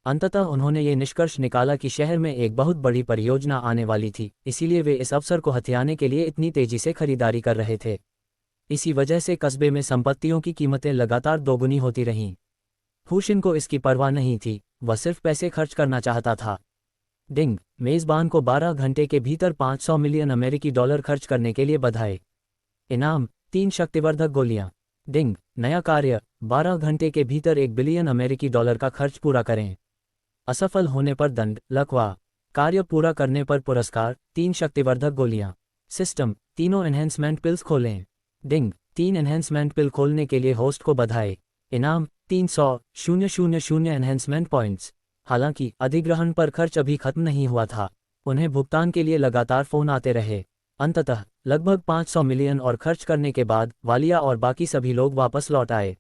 अंततः उन्होंने ये निष्कर्ष निकाला कि शहर में एक बहुत बड़ी परियोजना आने वाली थी, इसीलिए वे इस अवसर को हथियाने के लिए इतनी तेजी से खरीदारी कर रहे थे। इसी वजह से कस्बे में संपत्तियों की कीमतें लगातार दोगुनी होती रहीं। हुशिन को इसकी परवाह नहीं थी, वह सिर्फ पैसे खर्च करना चाहता था। डिंग, मेजबान को 12 घंटे के भीतर 500 मिलियन अमेरिकी डॉलर खर्च करने के लिए बधाई। इनाम 3 शक्तिवर्धक गोलियां। डिंग, नया कार्य, 12 घंटे के भीतर 1 बिलियन अमेरिकी डॉलर का खर्च पूरा करें। असफल होने पर दंड, लकवा। कार्य पूरा करने पर पुरस्कार, 3 शक्तिवर्धक गोलियां। सिस्टम, तीनों एनहेंसमेंट पिल्स खोलें। डिंग, 3 एनहेंसमेंट पिल खोलने के लिए होस्ट को बधाई। इनाम 300,000 एनहेंसमेंट पॉइंट्स। हालांकि अधिग्रहण पर खर्च अभी खत्म नहीं हुआ था। उन्हें भुगतान के लिए लगातार फोन आते रहे। अंततः लगभग 500 मिलियन और खर्च करने के बाद वालिया और बाकी सभी लोग वापस लौट आए।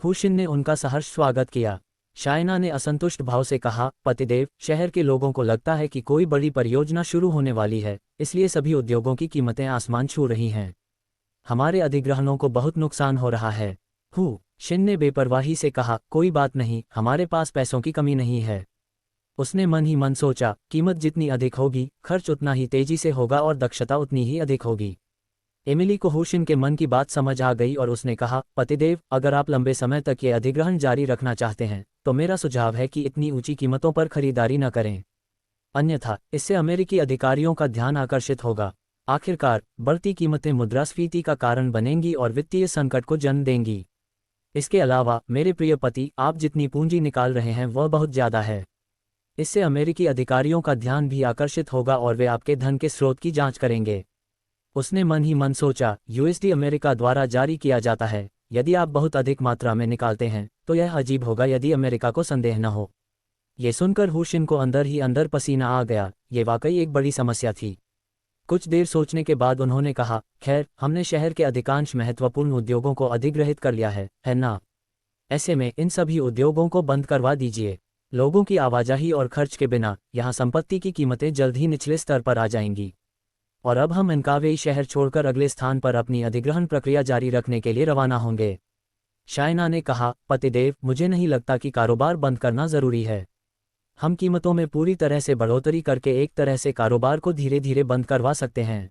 हुशिन ने उनका सहर्ष स्वागत किया। शायना ने असंतुष्ट भाव से कहा, पतिदेव, शहर के लोगों को लगता है कि कोई बड़ी परियोजना शुरू होने वाली है, इसलिए सभी उद्योगों की कीमतें आसमान छू रही हैं। हमारे अधिग्रहणों को बहुत नुकसान हो रहा है। शिन ने बेपरवाही से कहा, कोई बात नहीं, हमारे पास पैसों की कमी नहीं है। उसने मन ही मन सोचा, कीमत जितनी अधिक होगी, खर्च उतना ही तेजी से होगा और दक्षता उतनी ही अधिक होगी। एमिली को हुशिन के मन की बात समझ आ गई और उसने कहा, पतिदेव, अगर आप लंबे समय तक ये अधिग्रहण जारी रखना चाहते हैं तो मेरा सुझाव है कि इतनी ऊंची कीमतों पर खरीदारी न करें। अन्यथा इससे अमेरिकी अधिकारियों का ध्यान आकर्षित होगा। आखिरकार बढ़ती कीमतें मुद्रास्फीति का कारण बनेंगी और वित्तीय संकट को जन्म देंगी। इसके अलावा मेरे प्रिय पति, आप जितनी पूंजी निकाल रहे हैं वह बहुत ज़्यादा है। इससे अमेरिकी अधिकारियों का ध्यान भी आकर्षित होगा और वे आपके धन के स्रोत की जांच करेंगे। उसने मन ही मन सोचा, यूएसडी अमेरिका द्वारा जारी किया जाता है। यदि आप बहुत अधिक मात्रा में निकालते हैं तो यह अजीब होगा यदि अमेरिका को संदेह न हो। ये सुनकर हुशिन को अंदर ही अंदर पसीना आ गया। ये वाकई एक बड़ी समस्या थी। कुछ देर सोचने के बाद उन्होंने कहा, खैर, हमने शहर के अधिकांश महत्वपूर्ण उद्योगों को अधिग्रहित कर लिया है ना? ऐसे में इन सभी उद्योगों को बंद करवा दीजिए। लोगों की आवाजाही और खर्च के बिना यहाँ संपत्ति की कीमतें जल्द ही निचले स्तर पर आ जाएंगी। और अब हम एनकावेई शहर छोड़कर अगले स्थान पर अपनी अधिग्रहण प्रक्रिया जारी रखने के लिए रवाना होंगे। शाइना ने कहा, पतिदेव, मुझे नहीं लगता कि कारोबार बंद करना ज़रूरी है। हम कीमतों में पूरी तरह से बढ़ोतरी करके एक तरह से कारोबार को धीरे धीरे बंद करवा सकते हैं।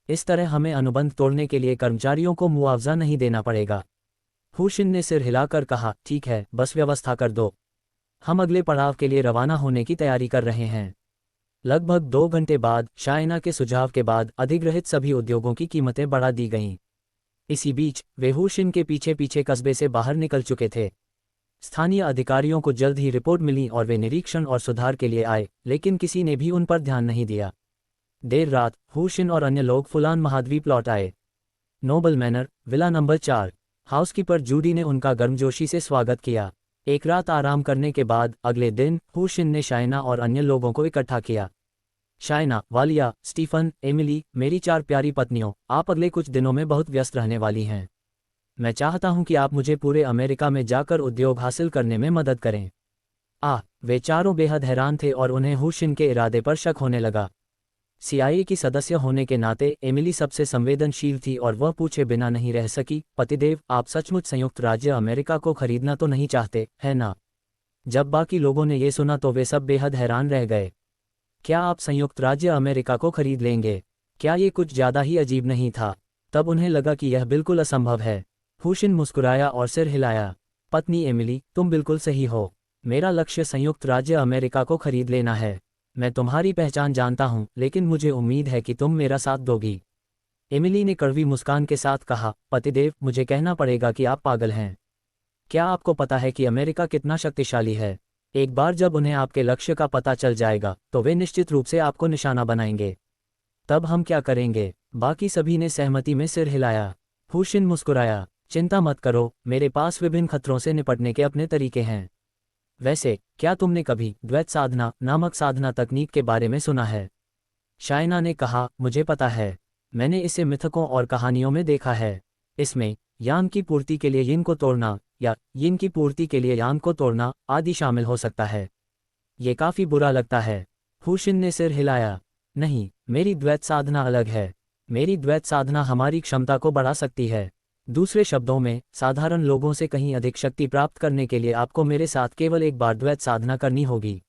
इस तरह हमें अनुबंध तोड़ने के लिए कर्मचारियों को मुआवजा नहीं देना पड़ेगा। हुशिन ने सिर हिलाकर कहा, ठीक है, बस व्यवस्था कर दो। हम अगले पड़ाव के लिए रवाना होने की तैयारी कर रहे हैं। लगभग 2 घंटे बाद शाइना के सुझाव के बाद अधिग्रहित सभी उद्योगों की कीमतें बढ़ा दी गईं। इसी बीच वे हुशिन के पीछे पीछे कस्बे से बाहर निकल चुके थे। स्थानीय अधिकारियों को जल्द ही रिपोर्ट मिली और वे निरीक्षण और सुधार के लिए आए, लेकिन किसी ने भी उन पर ध्यान नहीं दिया। देर रात हुशिन और अन्य लोग फुलान महाद्वीप लौट आए। Noble manor, villa number 4। Housekeeper Judy ने उनका गर्मजोशी से स्वागत किया। एक रात आराम करने के बाद अगले दिन हुशिन ने शाइना और अन्य लोगों को इकट्ठा किया। शाइना, वालिया, स्टीफन, एमिली, मेरी 4 प्यारी पत्नियों, आप अगले कुछ दिनों में बहुत व्यस्त रहने वाली हैं। मैं चाहता हूं कि आप मुझे पूरे अमेरिका में जाकर उद्योग हासिल करने में मदद करें। वे चारों बेहद हैरान थे और उन्हें हुशिन के इरादे पर शक होने लगा। CIA की सदस्य होने के नाते एमिली सबसे संवेदनशील थी और वह पूछे बिना नहीं रह सकी, पतिदेव, आप सचमुच संयुक्त राज्य अमेरिका को खरीदना तो नहीं चाहते, है ना? जब बाकी लोगों ने ये सुना तो वे सब बेहद हैरान रह गए। क्या आप संयुक्त राज्य अमेरिका को खरीद लेंगे? क्या ये कुछ ज़्यादा ही अजीब नहीं था? तब उन्हें लगा कि यह बिल्कुल असंभव है। हुशिन मुस्कुराया और सिर हिलाया। पत्नी एमिली, तुम बिल्कुल सही हो। मेरा लक्ष्य संयुक्त राज्य अमेरिका को खरीद लेना है। मैं तुम्हारी पहचान जानता हूँ, लेकिन मुझे उम्मीद है कि तुम मेरा साथ दोगी। एमिली ने कड़वी मुस्कान के साथ कहा, पतिदेव, मुझे कहना पड़ेगा कि आप पागल हैं। क्या आपको पता है कि अमेरिका कितना शक्तिशाली है? एक बार जब उन्हें आपके लक्ष्य का पता चल जाएगा तो वे निश्चित रूप से आपको निशाना बनाएंगे। तब हम क्या करेंगे? बाकी सभी ने सहमति में सिर हिलाया। हुशिन मुस्कुराया, चिंता मत करो, मेरे पास विभिन्न खतरों से निपटने के अपने तरीके हैं। वैसे, क्या तुमने कभी द्वैत साधना नामक साधना तकनीक के बारे में सुना है? शाइना ने कहा, मुझे पता है। मैंने इसे मिथकों और कहानियों में देखा है। इसमें यान की पूर्ति के लिए यिन को तोड़ना या यिन की पूर्ति के लिए यान को तोड़ना आदि शामिल हो सकता है। ये काफी बुरा लगता है। हुशिन ने सिर हिलाया। नहीं, मेरी द्वैत साधना अलग है। मेरी द्वैत साधना हमारी क्षमता को बढ़ा सकती है। दूसरे शब्दों में, साधारण लोगों से कहीं अधिक शक्ति प्राप्त करने के लिए आपको मेरे साथ केवल एक बार द्वैत साधना करनी होगी।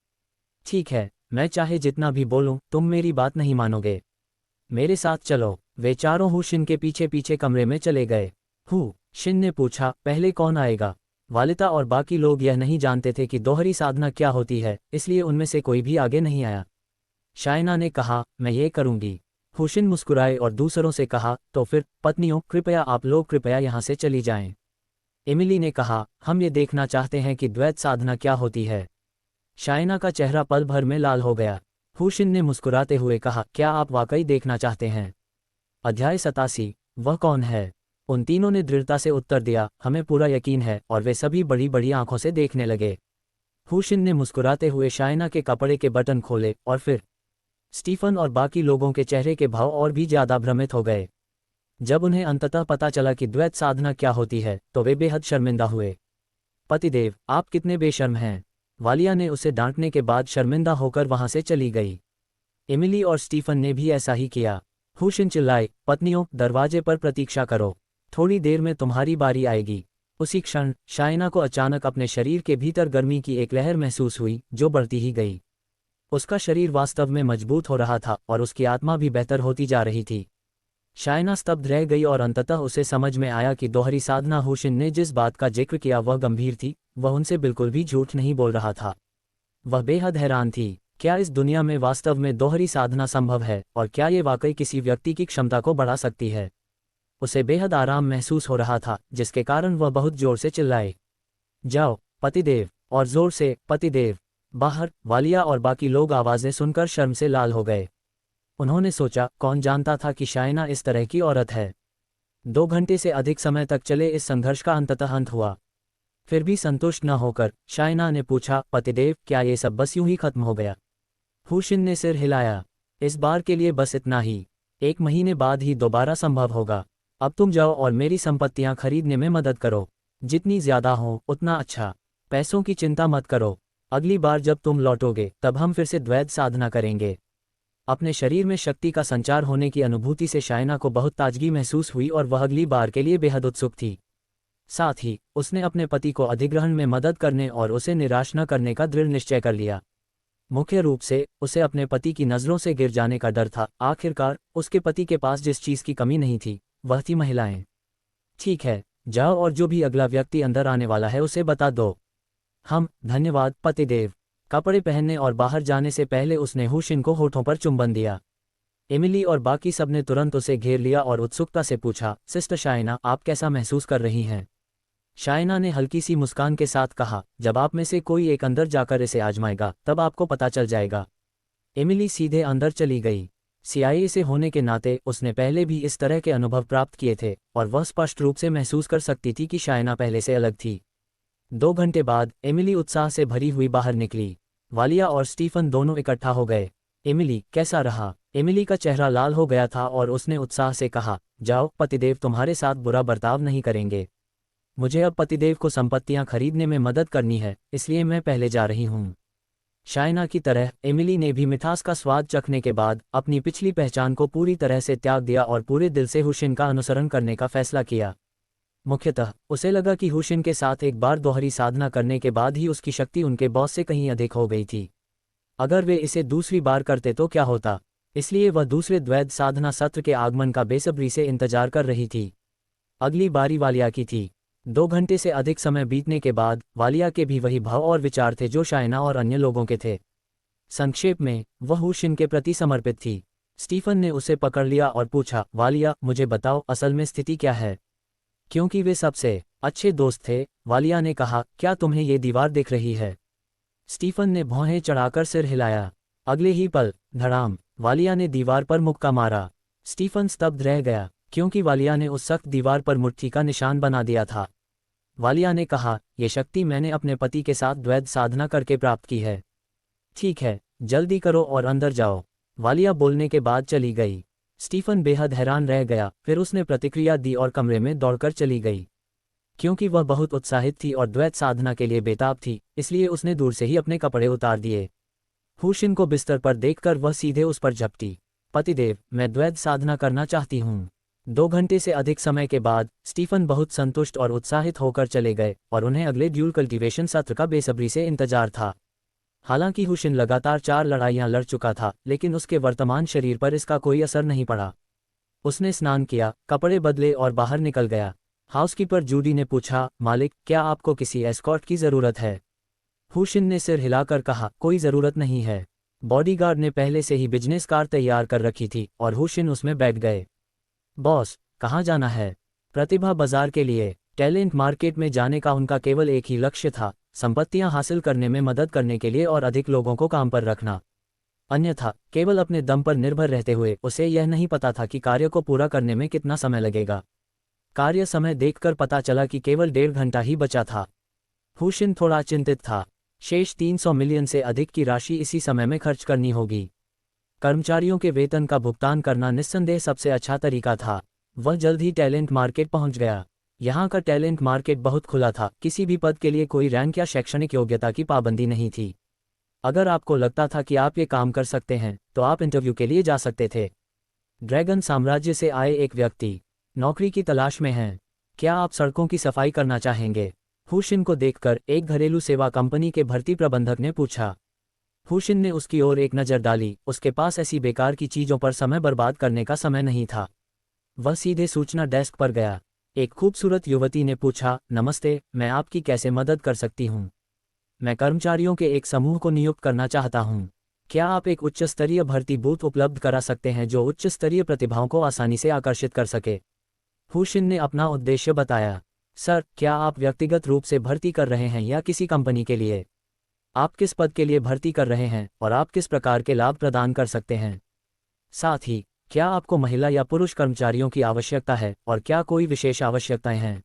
ठीक है, मैं चाहे जितना भी बोलूं, तुम मेरी बात नहीं मानोगे। मेरे साथ चलो। वे चारों हुशिन के पीछे पीछे कमरे में चले गए। शिन ने पूछा, पहले कौन आएगा? वालिता और बाकी लोग यह नहीं जानते थे कि दोहरी साधना क्या होती है, इसलिए उनमें से कोई भी आगे नहीं आया। शाइना ने कहा, मैं ये करूंगी। हुशिन मुस्कुराए और दूसरों से कहा, तो फिर पत्नियों, कृपया आप लोग कृपया यहाँ से चली जाएं। एमिली ने कहा, हम ये देखना चाहते हैं कि द्वैत साधना क्या होती है। शाइना का चेहरा पल भर में लाल हो गया। हुशिन ने मुस्कुराते हुए कहा, क्या आप वाकई देखना चाहते हैं? अध्याय 87, वह कौन है? उन तीनों ने दृढ़ता से उत्तर दिया, हमें पूरा यकीन है, और वे सभी बड़ी बड़ी आंखों से देखने लगे। हुशिन ने मुस्कुराते हुए शाइना के कपड़े के बटन खोले और फिर स्टीफन और बाकी लोगों के चेहरे के भाव और भी ज्यादा भ्रमित हो गए। जब उन्हें अंततः पता चला कि द्वैत साधना क्या होती है तो वे बेहद शर्मिंदा हुए। पतिदेव, आप कितने बेशर्म हैं। वालिया ने उसे डांटने के बाद शर्मिंदा होकर वहां से चली गई। एमिली और स्टीफन ने भी ऐसा ही किया। हुशिन चिल्लाए, पत्नियों, दरवाजे पर प्रतीक्षा करो, थोड़ी देर में तुम्हारी बारी आएगी। उसी क्षण शाइना को अचानक अपने शरीर के भीतर गर्मी की एक लहर महसूस हुई जो बढ़ती ही गई। उसका शरीर वास्तव में मजबूत हो रहा था और उसकी आत्मा भी बेहतर होती जा रही थी। शाइना स्तब्ध रह गई और अंततः उसे समझ में आया कि दोहरी साधना हुशिन ने जिस बात का जिक्र किया वह गंभीर थी, वह उनसे बिल्कुल भी झूठ नहीं बोल रहा था। वह बेहद हैरान थी। क्या इस दुनिया में वास्तव में दोहरी साधना संभव है, और क्या ये वाकई किसी व्यक्ति की क्षमता को बढ़ा सकती है? उसे बेहद आराम महसूस हो रहा था, जिसके कारण वह बहुत जोर से चिल्लाए, जाओ पतिदेव, और जोर से, पतिदेव। बाहर वालिया और बाकी लोग आवाज़ें सुनकर शर्म से लाल हो गए। उन्होंने सोचा, कौन जानता था कि शाइना इस तरह की औरत है। 2 घंटे से अधिक समय तक चले इस संघर्ष का अंततः अंत हुआ। फिर भी संतुष्ट न होकर शाइना ने पूछा, पतिदेव, क्या ये सब बस यूं ही खत्म हो गया? हुशिन ने सिर हिलाया, इस बार के लिए बस इतना ही। 1 महीने बाद ही दोबारा संभव होगा। अब तुम जाओ और मेरी संपत्तियां खरीदने में मदद करो। जितनी ज्यादा हो उतना अच्छा। पैसों की चिंता मत करो। अगली बार जब तुम लौटोगे तब हम फिर से द्वैत साधना करेंगे। अपने शरीर में शक्ति का संचार होने की अनुभूति से शाइना को बहुत ताजगी महसूस हुई और वह अगली बार के लिए बेहद उत्सुक थी। साथ ही उसने अपने पति को अधिग्रहण में मदद करने और उसे निराश न करने का दृढ़ निश्चय कर लिया। मुख्य रूप से उसे अपने पति की नज़रों से गिर जाने का डर था। आखिरकार उसके पति के पास जिस चीज़ की कमी नहीं थी वह थी महिलाएं। ठीक है, जाओ और जो भी अगला व्यक्ति अंदर आने वाला है उसे बता दो। धन्यवाद पतिदेव। कपड़े पहनने और बाहर जाने से पहले उसने हुशिन को होठों पर चुंबन दिया। एमिली और बाकी सब ने तुरंत उसे घेर लिया और उत्सुकता से पूछा, सिस्टर शाइना, आप कैसा महसूस कर रही हैं? शाइना ने हल्की सी मुस्कान के साथ कहा, जब आप में से कोई एक अंदर जाकर इसे आजमाएगा तब आपको पता चल जाएगा। एमिली सीधे अंदर चली गई। CIA से होने के नाते उसने पहले भी इस तरह के अनुभव प्राप्त किए थे और वह स्पष्ट रूप से महसूस कर सकती थी कि शाइना पहले से अलग थी। 2 घंटे बाद एमिली उत्साह से भरी हुई बाहर निकली। वालिया और स्टीफन दोनों इकट्ठा हो गए। एमिली, कैसा रहा? एमिली का चेहरा लाल हो गया था और उसने उत्साह से कहा, जाओ, पतिदेव तुम्हारे साथ बुरा बर्ताव नहीं करेंगे। मुझे अब पतिदेव को संपत्तियां खरीदने में मदद करनी है, इसलिए मैं पहले जा रही हूँ। शाइना की तरह एमिली ने भी मिठास का स्वाद चखने के बाद अपनी पिछली पहचान को पूरी तरह से त्याग दिया और पूरे दिल से हुशिन का अनुसरण करने का फैसला किया। मुख्यतः उसे लगा कि हुशिन के साथ एक बार दोहरी साधना करने के बाद ही उसकी शक्ति उनके बॉस से कहीं अधिक हो गई थी। अगर वे इसे दूसरी बार करते तो क्या होता? इसलिए वह दूसरे द्वैत साधना सत्र के आगमन का बेसब्री से इंतजार कर रही थी। अगली बारी वालिया की थी। 2 घंटे से अधिक समय बीतने के बाद वालिया के भी वही भाव और विचार थे जो शाइना और अन्य लोगों के थे। संक्षेप में, वह हुशिन के प्रति समर्पित थी। स्टीफन ने उसे पकड़ लिया और पूछा, वालिया, मुझे बताओ, असल में स्थिति क्या है? क्योंकि वे सबसे अच्छे दोस्त थे, वालिया ने कहा, क्या तुम्हें ये दीवार दिख रही है? स्टीफन ने भौहें चढ़ाकर सिर हिलाया। अगले ही पल, धड़ाम, वालिया ने दीवार पर मुक्का मारा। स्टीफन स्तब्ध रह गया, क्योंकि वालिया ने उस सख्त दीवार पर मुट्ठी का निशान बना दिया था। वालिया ने कहा, यह शक्ति मैंने अपने पति के साथ द्वैत साधना करके प्राप्त की है। ठीक है, जल्दी करो और अंदर जाओ। वालिया बोलने के बाद चली गई। स्टीफन बेहद हैरान रह गया, फिर उसने प्रतिक्रिया दी और कमरे में दौड़कर चली गई। क्योंकि वह बहुत उत्साहित थी और द्वैत साधना के लिए बेताब थी, इसलिए उसने दूर से ही अपने कपड़े उतार दिए। हुशिन को बिस्तर पर देखकर वह सीधे उस पर झपटी। पतिदेव, मैं द्वैत साधना करना चाहती हूँ। 2 घंटे से अधिक समय के बाद स्टीफन बहुत संतुष्ट और उत्साहित होकर चले गए और उन्हें अगले ड्यूल कल्टीवेशन सत्र का बेसब्री से इंतजार था। हालांकि हुशिन लगातार 4 लड़ाइयां लड़ चुका था, लेकिन उसके वर्तमान शरीर पर इसका कोई असर नहीं पड़ा। उसने स्नान किया, कपड़े बदले और बाहर निकल गया। हाउसकीपर जूडी ने पूछा, मालिक, क्या आपको किसी एस्कॉर्ट की ज़रूरत है? हुशिन ने सिर हिलाकर कहा, कोई ज़रूरत नहीं है। बॉडीगार्ड ने पहले से ही बिजनेस कार तैयार कर रखी थी और हुशिन उसमें बैठ गए। बॉस, कहाँ जाना है? प्रतिभा बाजार के लिए। टैलेंट मार्केट में जाने का उनका केवल एक ही लक्ष्य था, संपत्तियां हासिल करने में मदद करने के लिए और अधिक लोगों को काम पर रखना। अन्यथा केवल अपने दम पर निर्भर रहते हुए उसे यह नहीं पता था कि कार्य को पूरा करने में कितना समय लगेगा। कार्य समय देखकर पता चला कि केवल 1.5 घंटा ही बचा था। हुशिन थोड़ा चिंतित था। शेष 300 मिलियन से अधिक की राशि इसी समय में खर्च करनी होगी। कर्मचारियों के वेतन का भुगतान करना निस्संदेह सबसे अच्छा तरीका था। वह जल्द ही टैलेंट मार्केट पहुंच गया। यहाँ का टैलेंट मार्केट बहुत खुला था, किसी भी पद के लिए कोई रैंक या शैक्षणिक योग्यता की पाबंदी नहीं थी। अगर आपको लगता था कि आप ये काम कर सकते हैं, तो आप इंटरव्यू के लिए जा सकते थे। ड्रैगन साम्राज्य से आए एक व्यक्ति नौकरी की तलाश में हैं। क्या आप सड़कों की सफाई करना चाहेंगे? हुशिन को देखकर एक घरेलू सेवा कंपनी के भर्ती प्रबंधक ने पूछा। हुशिन ने उसकी ओर एक नज़र डाली। उसके पास ऐसी बेकार की चीज़ों पर समय बर्बाद करने का समय नहीं था। वह सीधे सूचना डेस्क पर गया। एक खूबसूरत युवती ने पूछा, नमस्ते, मैं आपकी कैसे मदद कर सकती हूँ? मैं कर्मचारियों के एक समूह को नियुक्त करना चाहता हूँ। क्या आप एक उच्च स्तरीय भर्ती बूथ उपलब्ध करा सकते हैं जो उच्च स्तरीय प्रतिभाओं को आसानी से आकर्षित कर सके? हुशिन ने अपना उद्देश्य बताया। सर, क्या आप व्यक्तिगत रूप से भर्ती कर रहे हैं या किसी कंपनी के लिए? आप किस पद के लिए भर्ती कर रहे हैं और आप किस प्रकार के लाभ प्रदान कर सकते हैं? साथ ही, क्या आपको महिला या पुरुष कर्मचारियों की आवश्यकता है और क्या कोई विशेष आवश्यकताएं हैं?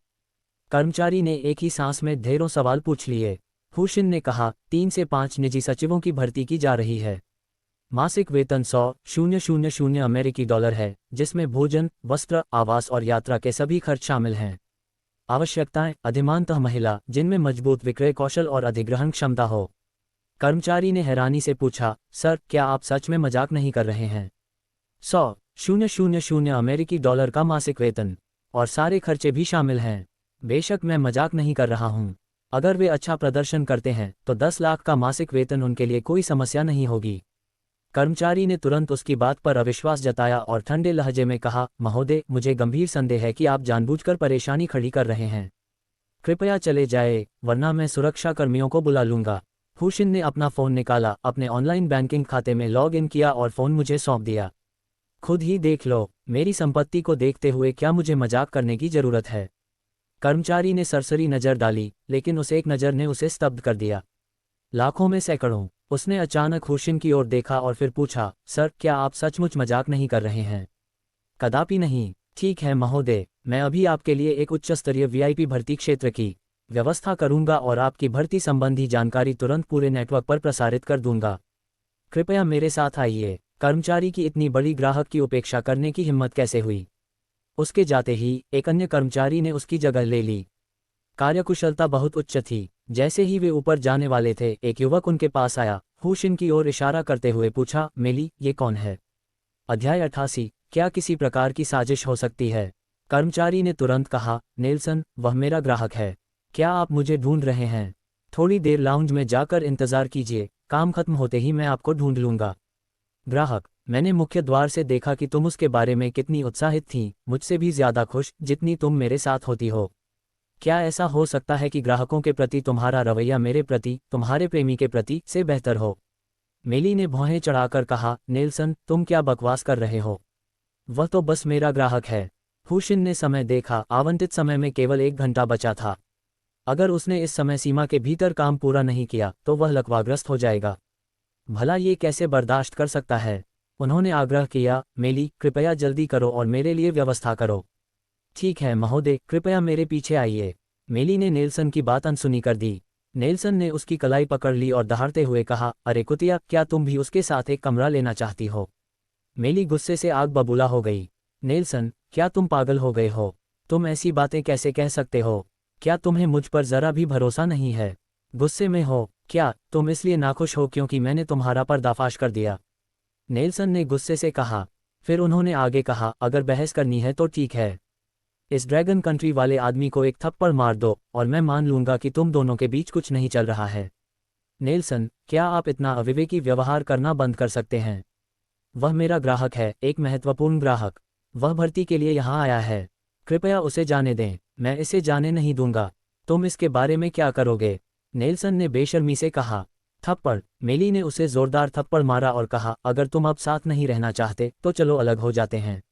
कर्मचारी ने एक ही सांस में ढेरों सवाल पूछ लिए। हुशिन ने कहा, 3 से 5 निजी सचिवों की भर्ती की जा रही है। मासिक वेतन 100,000 अमेरिकी डॉलर है, जिसमें भोजन, वस्त्र, आवास और यात्रा के सभी खर्च शामिल हैं। आवश्यकताएं: अधिमानतः महिला जिनमें मजबूत विक्रय कौशल और अधिग्रहण क्षमता हो। कर्मचारी ने हैरानी से पूछा, सर, क्या आप सच में मजाक नहीं कर रहे हैं? 100,000 अमेरिकी डॉलर का मासिक वेतन और सारे खर्चे भी शामिल हैं। बेशक मैं मजाक नहीं कर रहा हूं। अगर वे अच्छा प्रदर्शन करते हैं तो 10 लाख का मासिक वेतन उनके लिए कोई समस्या नहीं होगी। कर्मचारी ने तुरंत उसकी बात पर अविश्वास जताया और ठंडे लहजे में कहा, महोदय, मुझे गंभीर संदेह है कि आप जानबूझकर परेशानी खड़ी कर रहे हैं। कृपया चले जाए, वरना मैं सुरक्षा कर्मियों को बुला लूंगा। हुशिन ने अपना फ़ोन निकाला, अपने ऑनलाइन बैंकिंग खाते में लॉग इन किया और फ़ोन मुझे सौंप दिया। खुद ही देख लो, मेरी संपत्ति को देखते हुए क्या मुझे मजाक करने की ज़रूरत है? कर्मचारी ने सरसरी नज़र डाली, लेकिन उस एक नज़र ने उसे स्तब्ध कर दिया। लाखों में सैकड़ों। उसने अचानक हुशिन की ओर देखा और फिर पूछा, सर, क्या आप सचमुच मजाक नहीं कर रहे हैं? कदापि नहीं। ठीक है महोदय, मैं अभी आपके लिए एक उच्च स्तरीय वीआईपी भर्ती क्षेत्र की व्यवस्था करूंगा और आपकी भर्ती संबंधी जानकारी तुरंत पूरे नेटवर्क पर प्रसारित कर दूंगा। कृपया मेरे साथ आइए। कर्मचारी की इतनी बड़ी ग्राहक की उपेक्षा करने की हिम्मत कैसे हुई? उसके जाते ही एक अन्य कर्मचारी ने उसकी जगह ले ली। कार्यकुशलता बहुत उच्च थी। जैसे ही वे ऊपर जाने वाले थे, एक युवक उनके पास आया, हुशिन की ओर इशारा करते हुए पूछा, मेली, ये कौन है? अध्याय 88। क्या किसी प्रकार की साजिश हो सकती है? कर्मचारी ने तुरंत कहा, नेल्सन, वह मेरा ग्राहक है। क्या आप मुझे ढूंढ रहे हैं? थोड़ी देर लाउंज में जाकर इंतजार कीजिए, काम खत्म होते ही मैं आपको ढूंढ लूंगा। ग्राहक, मैंने मुख्य द्वार से देखा कि तुम उसके बारे में कितनी उत्साहित थीं, मुझसे भी ज्यादा खुश जितनी तुम मेरे साथ होती हो। क्या ऐसा हो सकता है कि ग्राहकों के प्रति तुम्हारा रवैया मेरे प्रति, तुम्हारे प्रेमी के प्रति, से बेहतर हो? मेली ने भौहें चढ़ाकर कहा, नेल्सन, तुम क्या बकवास कर रहे हो? वह तो बस मेरा ग्राहक है। हुशिन ने समय देखा, आवंटित समय में केवल 1 घंटा बचा था। अगर उसने इस समय सीमा के भीतर काम पूरा नहीं किया तो वह लकवाग्रस्त हो जाएगा। भला ये कैसे बर्दाश्त कर सकता है? उन्होंने आग्रह किया, मेली, कृपया जल्दी करो और मेरे लिए व्यवस्था करो। ठीक है महोदय, कृपया मेरे पीछे आइए। मेली ने नेल्सन की बात अनसुनी कर दी। नेल्सन ने उसकी कलाई पकड़ ली और दहाड़ते हुए कहा, अरे कुतिया, क्या तुम भी उसके साथ एक कमरा लेना चाहती हो? मेली गुस्से से आग बबूला हो गई। नेल्सन, क्या तुम पागल हो गए हो? तुम ऐसी बातें कैसे कह सकते हो? क्या तुम्हें मुझ पर जरा भी भरोसा नहीं है? गुस्से में हो क्या? तुम इसलिए नाखुश हो क्योंकि मैंने तुम्हारा पर्दाफाश कर दिया? नेल्सन ने गुस्से से कहा। फिर उन्होंने आगे कहा, अगर बहस करनी है तो ठीक है। इस ड्रैगन कंट्री वाले आदमी को एक थप्पड़ मार दो और मैं मान लूंगा कि तुम दोनों के बीच कुछ नहीं चल रहा है। नेल्सन, क्या आप इतना अविवेकी व्यवहार करना बंद कर सकते हैं? वह मेरा ग्राहक है, एक महत्वपूर्ण ग्राहक। वह भर्ती के लिए यहाँ आया है। कृपया उसे जाने दें। मैं इसे जाने नहीं दूंगा। तुम इसके बारे में क्या करोगे? नेल्सन ने बेशर्मी से कहा। थप्पड़। मेली ने उसे जोरदार थप्पड़ मारा और कहा, अगर तुम अब साथ नहीं रहना चाहते तो चलो अलग हो जाते हैं।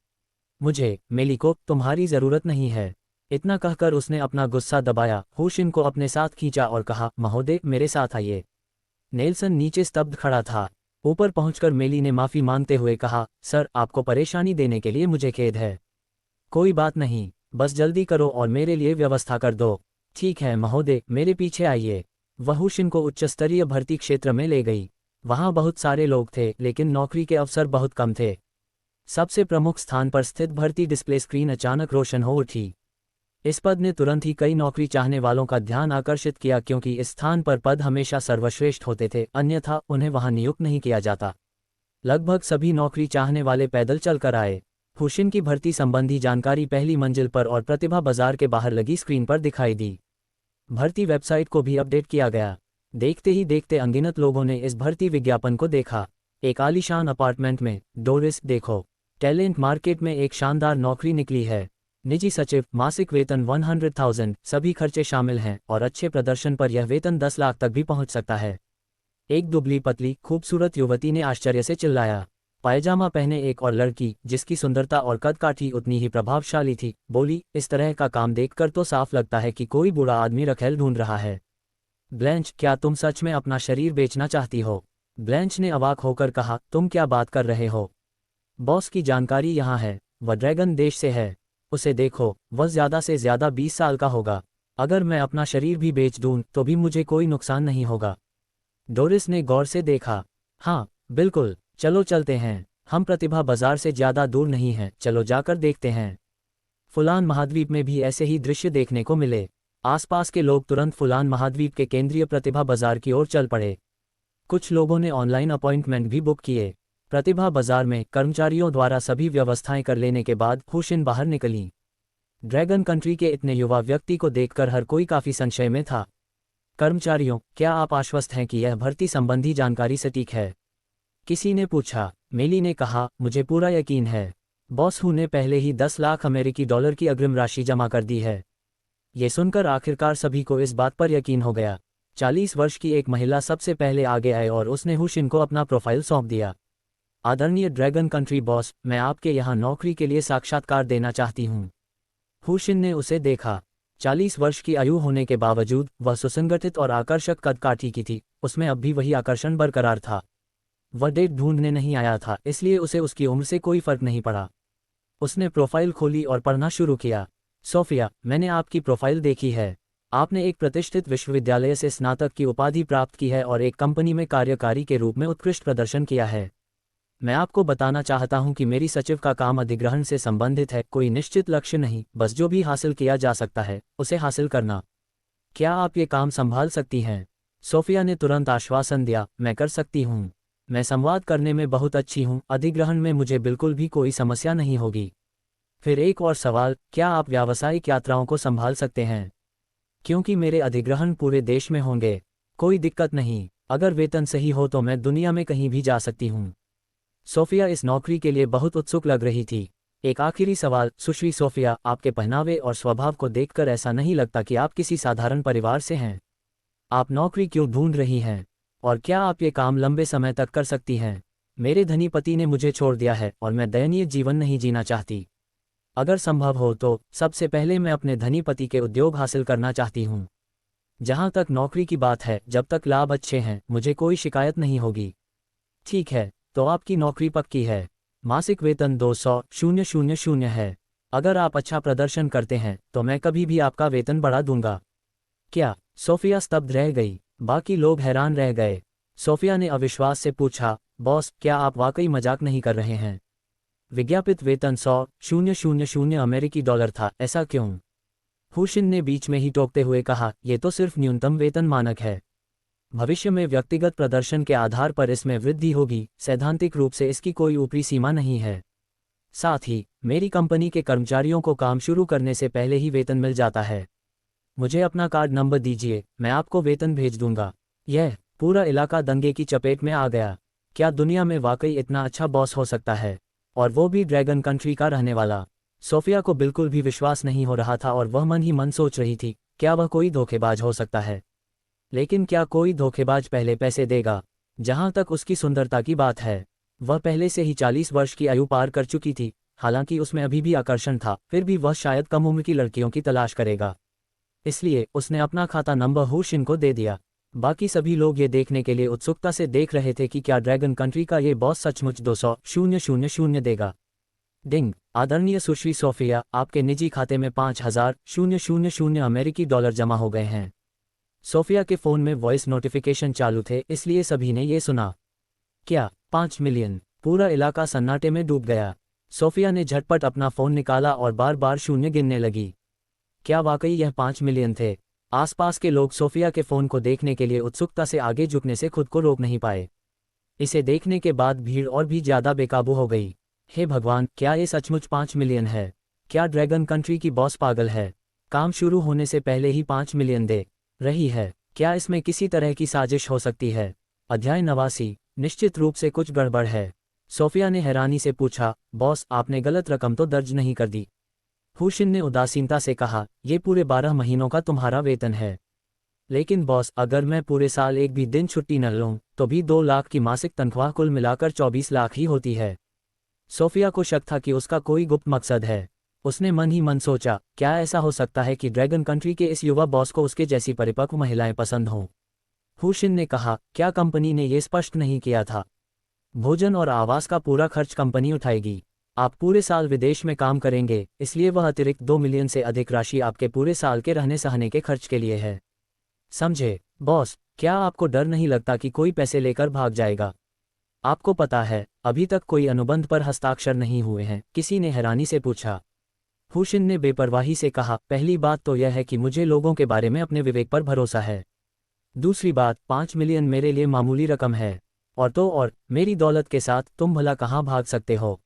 मुझे, मेली को, तुम्हारी ज़रूरत नहीं है। इतना कहकर उसने अपना गुस्सा दबाया, हुशिन को अपने साथ खींचा और कहा, महोदय, मेरे साथ आइए। नेल्सन नीचे स्तब्ध खड़ा था। ऊपर पहुंचकर मेली ने माफ़ी मांगते हुए कहा, सर, आपको परेशानी देने के लिए मुझे खेद है। कोई बात नहीं, बस जल्दी करो और मेरे लिए व्यवस्था कर दो। ठीक है महोदय, मेरे पीछे आइए। वह हुशिन को उच्च स्तरीय भर्ती क्षेत्र में ले गई। वहाँ बहुत सारे लोग थे, लेकिन नौकरी के अवसर बहुत कम थे। सबसे प्रमुख स्थान पर स्थित भर्ती डिस्प्ले स्क्रीन अचानक रोशन हो उठी। इस पद ने तुरंत ही कई नौकरी चाहने वालों का ध्यान आकर्षित किया क्योंकि इस स्थान पर पद हमेशा सर्वश्रेष्ठ होते थे, अन्यथा उन्हें वहां नियुक्त नहीं किया जाता। लगभग सभी नौकरी चाहने वाले पैदल चलकर आए। हुशिन की भर्ती संबंधी जानकारी पहली मंजिल पर और प्रतिभा बाजार के बाहर लगी स्क्रीन पर दिखाई दी। भर्ती वेबसाइट को भी अपडेट किया गया। देखते ही देखते अनगिनत लोगों ने इस भर्ती विज्ञापन को देखा। एक आलीशान अपार्टमेंट में, डोरिस, देखो, टैलेंट मार्केट में एक शानदार नौकरी निकली है। निजी सचिव, मासिक वेतन 100,000, सभी खर्चे शामिल हैं और अच्छे प्रदर्शन पर यह वेतन 10 लाख तक भी पहुंच सकता है। एक दुबली पतली खूबसूरत युवती ने आश्चर्य से चिल्लाया। पायजामा पहने एक और लड़की, जिसकी सुंदरता और कद-काठी उतनी ही प्रभावशाली थी, बोली, इस तरह का काम देखकर तो साफ लगता है कि कोई बूढ़ा आदमी रखेल ढूंढ रहा है। ब्लैंच, क्या तुम सच में अपना शरीर बेचना चाहती हो? ब्लैंच ने अवाक होकर कहा, तुम क्या बात कर रहे हो? बॉस की जानकारी यहाँ है। वह ड्रैगन देश से है। उसे देखो, वह ज़्यादा से ज़्यादा 20 साल का होगा। अगर मैं अपना शरीर भी बेच दूं तो भी मुझे कोई नुकसान नहीं होगा। डोरिस ने गौर से देखा। हाँ, बिल्कुल, चलो चलते हैं। हम प्रतिभा बाजार से ज़्यादा दूर नहीं हैं, चलो जाकर देखते हैं। फुलान महाद्वीप में भी ऐसे ही दृश्य देखने को मिले। आसपास के लोग तुरंत फुलान महाद्वीप के केंद्रीय प्रतिभा बाजार की ओर चल पड़े। कुछ लोगों ने ऑनलाइन अपॉइंटमेंट भी बुक किए। प्रतिभा बाजार में कर्मचारियों द्वारा सभी व्यवस्थाएं कर लेने के बाद हुशिन बाहर निकली। ड्रैगन कंट्री के इतने युवा व्यक्ति को देखकर हर कोई काफी संशय में था। कर्मचारियों, क्या आप आश्वस्त हैं कि यह भर्ती संबंधी जानकारी सटीक है? किसी ने पूछा। मेली ने कहा, मुझे पूरा यकीन है। बॉस हू ने पहले ही 10 लाख अमेरिकी डॉलर की अग्रिम राशि जमा कर दी है। ये सुनकर आखिरकार सभी को इस बात पर यकीन हो गया। 40 वर्ष की एक महिला सबसे पहले आगे आई और उसने हुशिन को अपना प्रोफाइल सौंप दिया। आदरणीय ड्रैगन कंट्री बॉस, मैं आपके यहाँ नौकरी के लिए साक्षात्कार देना चाहती हूँ। हुशिन ने उसे देखा। 40 वर्ष की आयु होने के बावजूद वह सुसंगठित और आकर्षक कद-काठी की थी। उसमें अब भी वही आकर्षण बरकरार था। वह डेट ढूंढने नहीं आया था, इसलिए उसे उसकी उम्र से कोई फर्क नहीं पड़ा। उसने प्रोफाइल खोली और पढ़ना शुरू किया। सोफिया, मैंने आपकी प्रोफाइल देखी है। आपने एक प्रतिष्ठित विश्वविद्यालय से स्नातक की उपाधि प्राप्त की है और एक कंपनी में कार्यकारी के रूप में उत्कृष्ट प्रदर्शन किया है। मैं आपको बताना चाहता हूं कि मेरी सचिव का काम अधिग्रहण से संबंधित है, कोई निश्चित लक्ष्य नहीं, बस जो भी हासिल किया जा सकता है उसे हासिल करना। क्या आप ये काम संभाल सकती हैं? सोफिया ने तुरंत आश्वासन दिया, मैं कर सकती हूँ। मैं संवाद करने में बहुत अच्छी हूँ, अधिग्रहण में मुझे बिल्कुल भी कोई समस्या नहीं होगी। फिर एक और सवाल, क्या आप व्यावसायिक यात्राओं को संभाल सकते हैं? क्योंकि मेरे अधिग्रहण पूरे देश में होंगे। कोई दिक्कत नहीं, अगर वेतन सही हो तो मैं दुनिया में कहीं भी जा सकती हूँ। सोफिया इस नौकरी के लिए बहुत उत्सुक लग रही थी। एक आखिरी सवाल, सुश्री सोफिया, आपके पहनावे और स्वभाव को देखकर ऐसा नहीं लगता कि आप किसी साधारण परिवार से हैं। आप नौकरी क्यों ढूंढ रही हैं? और क्या आप ये काम लंबे समय तक कर सकती हैं? मेरे धनी पति ने मुझे छोड़ दिया है और मैं दयनीय जीवन नहीं जीना चाहती। अगर संभव हो तो सबसे पहले मैं अपने धनी पति के उद्योग हासिल करना चाहती हूँ। जहाँ तक नौकरी की बात है, जब तक लाभ अच्छे हैं, मुझे कोई शिकायत नहीं होगी। ठीक है, तो आपकी नौकरी पक्की है। मासिक वेतन 200,000 है। अगर आप अच्छा प्रदर्शन करते हैं तो मैं कभी भी आपका वेतन बढ़ा दूंगा। क्या? सोफिया स्तब्ध रह गई। बाकी लोग हैरान रह गए। सोफिया ने अविश्वास से पूछा, बॉस, क्या आप वाकई मजाक नहीं कर रहे हैं? विज्ञापित वेतन 100,000 अमेरिकी डॉलर था, ऐसा क्यों? हुशिन ने बीच में ही टोकते हुए कहा, यह तो सिर्फ न्यूनतम वेतन मानक है। भविष्य में व्यक्तिगत प्रदर्शन के आधार पर इसमें वृद्धि होगी, सैद्धांतिक रूप से इसकी कोई ऊपरी सीमा नहीं है। साथ ही मेरी कंपनी के कर्मचारियों को काम शुरू करने से पहले ही वेतन मिल जाता है। मुझे अपना कार्ड नंबर दीजिए, मैं आपको वेतन भेज दूंगा। यह पूरा इलाका दंगे की चपेट में आ गया। क्या दुनिया में वाकई इतना अच्छा बॉस हो सकता है, और वो भी ड्रैगन कंट्री का रहने वाला? सोफिया को बिल्कुल भी विश्वास नहीं हो रहा था और वह मन ही मन सोच रही थी, क्या वह कोई धोखेबाज हो सकता है? लेकिन क्या कोई धोखेबाज पहले पैसे देगा? जहां तक उसकी सुंदरता की बात है, वह पहले से ही 40 वर्ष की आयु पार कर चुकी थी। हालांकि उसमें अभी भी आकर्षण था, फिर भी वह शायद कम उम्र की लड़कियों की तलाश करेगा। इसलिए उसने अपना खाता नंबर हुशिन को दे दिया। बाकी सभी लोग ये देखने के लिए उत्सुकता से देख रहे थे कि क्या ड्रैगन कंट्री का ये बॉस सचमुच 200,000 देगा। डिंग, आदरणीय सुश्री सोफिया, आपके निजी खाते में 5,000 अमेरिकी डॉलर जमा हो गए हैं। सोफिया के फ़ोन में वॉइस नोटिफिकेशन चालू थे, इसलिए सभी ने ये सुना। क्या? 5 मिलियन? पूरा इलाका सन्नाटे में डूब गया। सोफिया ने झटपट अपना फ़ोन निकाला और बार बार शून्य गिनने लगी। क्या वाकई यह 5 मिलियन थे? आसपास के लोग सोफिया के फ़ोन को देखने के लिए उत्सुकता से आगे झुकने से खुद को रोक नहीं पाए। इसे देखने के बाद भीड़ और भी ज़्यादा बेकाबू हो गई। हे भगवान, क्या ये सचमुच 5 मिलियन है? क्या ड्रैगन कंट्री की बॉस पागल है? काम शुरू होने से पहले ही 5 मिलियन दे रही है। क्या इसमें किसी तरह की साजिश हो सकती है? अध्याय 89। निश्चित रूप से कुछ गड़बड़ है। सोफिया ने हैरानी से पूछा, बॉस, आपने गलत रकम तो दर्ज नहीं कर दी? हुशिन ने उदासीनता से कहा, ये पूरे 12 महीनों का तुम्हारा वेतन है। लेकिन बॉस, अगर मैं पूरे साल एक भी दिन छुट्टी न लूँ तो भी 2 लाख की मासिक तनख्वाह कुल मिलाकर 24 लाख ही होती है। सोफिया को शक था कि उसका कोई गुप्त मकसद है। उसने मन ही मन सोचा, क्या ऐसा हो सकता है कि ड्रैगन कंट्री के इस युवा बॉस को उसके जैसी परिपक्व महिलाएं पसंद हों। हुशिन ने कहा, क्या कंपनी ने ये स्पष्ट नहीं किया था? भोजन और आवास का पूरा खर्च कंपनी उठाएगी। आप पूरे साल विदेश में काम करेंगे, इसलिए वह अतिरिक्त 2 मिलियन से अधिक राशि आपके पूरे साल के रहने सहने के खर्च के लिए है। समझे? बॉस, क्या आपको डर नहीं लगता कि कोई पैसे लेकर भाग जाएगा? आपको पता है, अभी तक कोई अनुबंध पर हस्ताक्षर नहीं हुए हैं, किसी ने हैरानी से पूछा। हुशिन ने बेपरवाही से कहा, पहली बात तो यह है कि मुझे लोगों के बारे में अपने विवेक पर भरोसा है। दूसरी बात, 5 मिलियन मेरे लिए मामूली रकम है। और मेरी दौलत के साथ तुम भला कहाँ भाग सकते हो?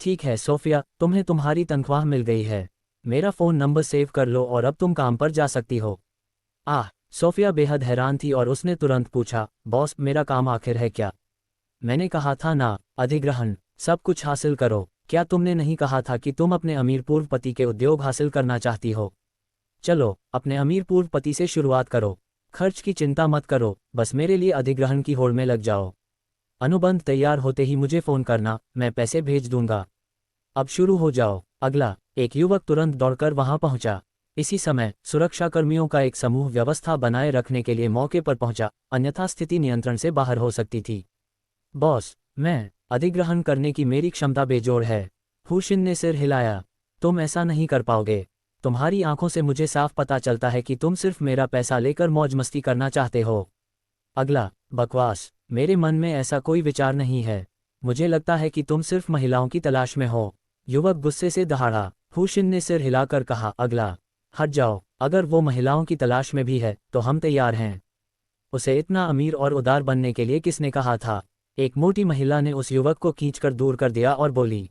ठीक है सोफिया, तुम्हें तुम्हारी तनख्वाह मिल गई है। मेरा फ़ोन नंबर सेव कर लो और अब तुम काम पर जा सकती हो। सोफिया बेहद हैरान थी और उसने तुरंत पूछा, बॉस, मेरा काम आखिर है क्या? मैंने कहा था ना, अधिग्रहण, सब कुछ हासिल करो। क्या तुमने नहीं कहा था कि तुम अपने अमीर पूर्व पति के उद्योग हासिल करना चाहती हो? चलो, अपने अमीर पूर्व पति से शुरुआत करो। खर्च की चिंता मत करो, बस मेरे लिए अधिग्रहण की होड़ में लग जाओ। अनुबंध तैयार होते ही मुझे फ़ोन करना, मैं पैसे भेज दूंगा। अब शुरू हो जाओ। अगला। एक युवक तुरंत दौड़कर वहां पहुंचा। इसी समय सुरक्षाकर्मियों का एक समूह व्यवस्था बनाए रखने के लिए मौके पर पहुंचा, अन्यथा स्थिति नियंत्रण से बाहर हो सकती थी। बॉस, मैं अधिग्रहण करने की मेरी क्षमता बेजोड़ है। हुशिन ने सिर हिलाया। तुम ऐसा नहीं कर पाओगे। तुम्हारी आंखों से मुझे साफ पता चलता है कि तुम सिर्फ मेरा पैसा लेकर मौज मस्ती करना चाहते हो। अगला। बकवास, मेरे मन में ऐसा कोई विचार नहीं है। मुझे लगता है कि तुम सिर्फ महिलाओं की तलाश में हो। युवक गुस्से से दहाड़ा। हुशिन ने सिर हिलाकर कहा, अगला। हट जाओ, अगर वो महिलाओं की तलाश में भी है तो हम तैयार हैं। उसे इतना अमीर और उदार बनने के लिए किसने कहा था? एक मोटी महिला ने उस युवक को खींचकर दूर कर दिया और बोली,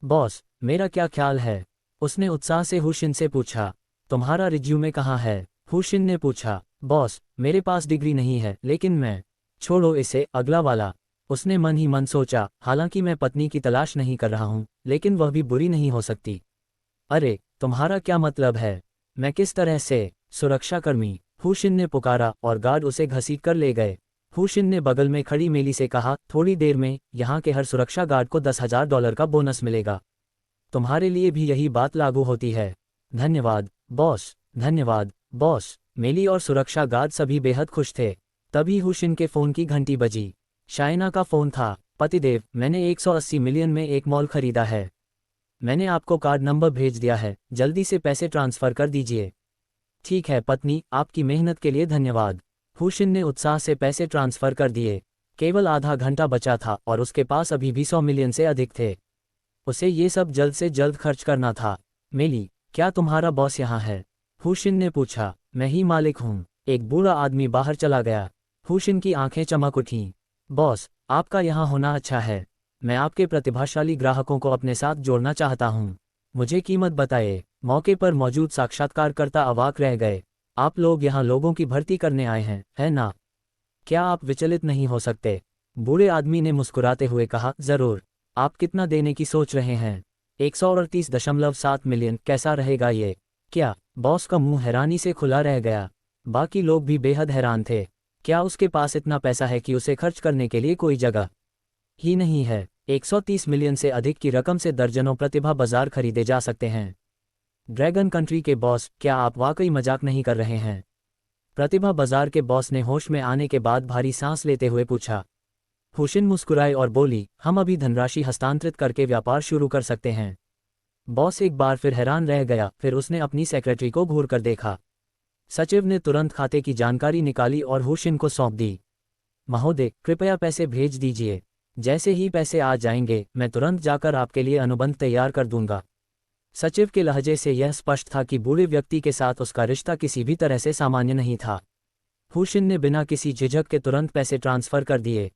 बॉस, मेरा क्या ख्याल है? उसने उत्साह से हुशिन से पूछा। तुम्हारा रिज्यूमे कहाँ है? हुशिन ने पूछा। बॉस, मेरे पास डिग्री नहीं है, लेकिन मैं। छोड़ो इसे, अगला वाला। उसने मन ही मन सोचा, हालांकि मैं पत्नी की तलाश नहीं कर रहा हूं, लेकिन वह भी बुरी नहीं हो सकती। अरे, तुम्हारा क्या मतलब है? मैं किस तरह से? सुरक्षाकर्मी, हुशिन ने पुकारा और गार्ड उसे घसीट कर ले गए। हुशिन ने बगल में खड़ी मेली से कहा, थोड़ी देर में यहाँ के हर सुरक्षा गार्ड को $10,000 का बोनस मिलेगा। तुम्हारे लिए भी यही बात लागू होती है? धन्यवाद बॉस। धन्यवाद बॉस। मेली और सुरक्षा गार्ड सभी बेहद खुश थे। तभी हुशिन के फ़ोन की घंटी बजी। शाइना का फ़ोन था। पतिदेव, मैंने 180 मिलियन में एक मॉल खरीदा है। मैंने आपको कार्ड नंबर भेज दिया है, जल्दी से पैसे ट्रांसफ़र कर दीजिए। ठीक है पत्नी, आपकी मेहनत के लिए धन्यवाद। हुशिन ने उत्साह से पैसे ट्रांसफ़र कर दिए। केवल आधा घंटा बचा था और उसके पास अभी भी 100 मिलियन से अधिक थे। उसे ये सब जल्द से जल्द खर्च करना था। मेली, क्या तुम्हारा बॉस यहाँ है? हुशिन ने पूछा। मैं ही मालिक हूँ। एक बूढ़ा आदमी बाहर चला गया। हुशिन की आंखें चमक उठीं। बॉस, आपका यहाँ होना अच्छा है। मैं आपके प्रतिभाशाली ग्राहकों को अपने साथ जोड़ना चाहता हूँ। मुझे कीमत बताइए। मौके पर मौजूद साक्षात्कारकर्ता अवाक रह गए। आप लोग यहाँ लोगों की भर्ती करने आए हैं, है ना? क्या आप विचलित नहीं हो सकते? बूढ़े आदमी ने मुस्कुराते हुए कहा, जरूर। आप कितना देने की सोच रहे हैं? 138.7 मिलियन। कैसा रहेगा ये? क्या? बॉस का मुंह हैरानी से खुला रह गया। बाकी लोग भी बेहद हैरान थे। क्या उसके पास इतना पैसा है कि उसे खर्च करने के लिए कोई जगह ही नहीं है? 130 मिलियन से अधिक की रकम से दर्जनों प्रतिभा बाजार खरीदे जा सकते हैं। ड्रैगन कंट्री के बॉस, क्या आप वाकई मजाक नहीं कर रहे हैं? प्रतिभा बाजार के बॉस ने होश में आने के बाद भारी सांस लेते हुए पूछा। हुशिन मुस्कुराए और बोली, हम अभी धनराशि हस्तांतरित करके व्यापार शुरू कर सकते हैं। बॉस एक बार फिर हैरान रह गया, फिर उसने अपनी सेक्रेटरी को घूर कर देखा। सचिव ने तुरंत खाते की जानकारी निकाली और हुशिन को सौंप दी। महोदय, कृपया पैसे भेज दीजिए। जैसे ही पैसे आ जाएंगे, मैं तुरंत जाकर आपके लिए अनुबंध तैयार कर दूंगा। सचिव के लहजे से यह स्पष्ट था कि बूढ़े व्यक्ति के साथ उसका रिश्ता किसी भी तरह से सामान्य नहीं था। हुशिन ने बिना किसी झिझक के तुरंत पैसे ट्रांसफर कर दिए।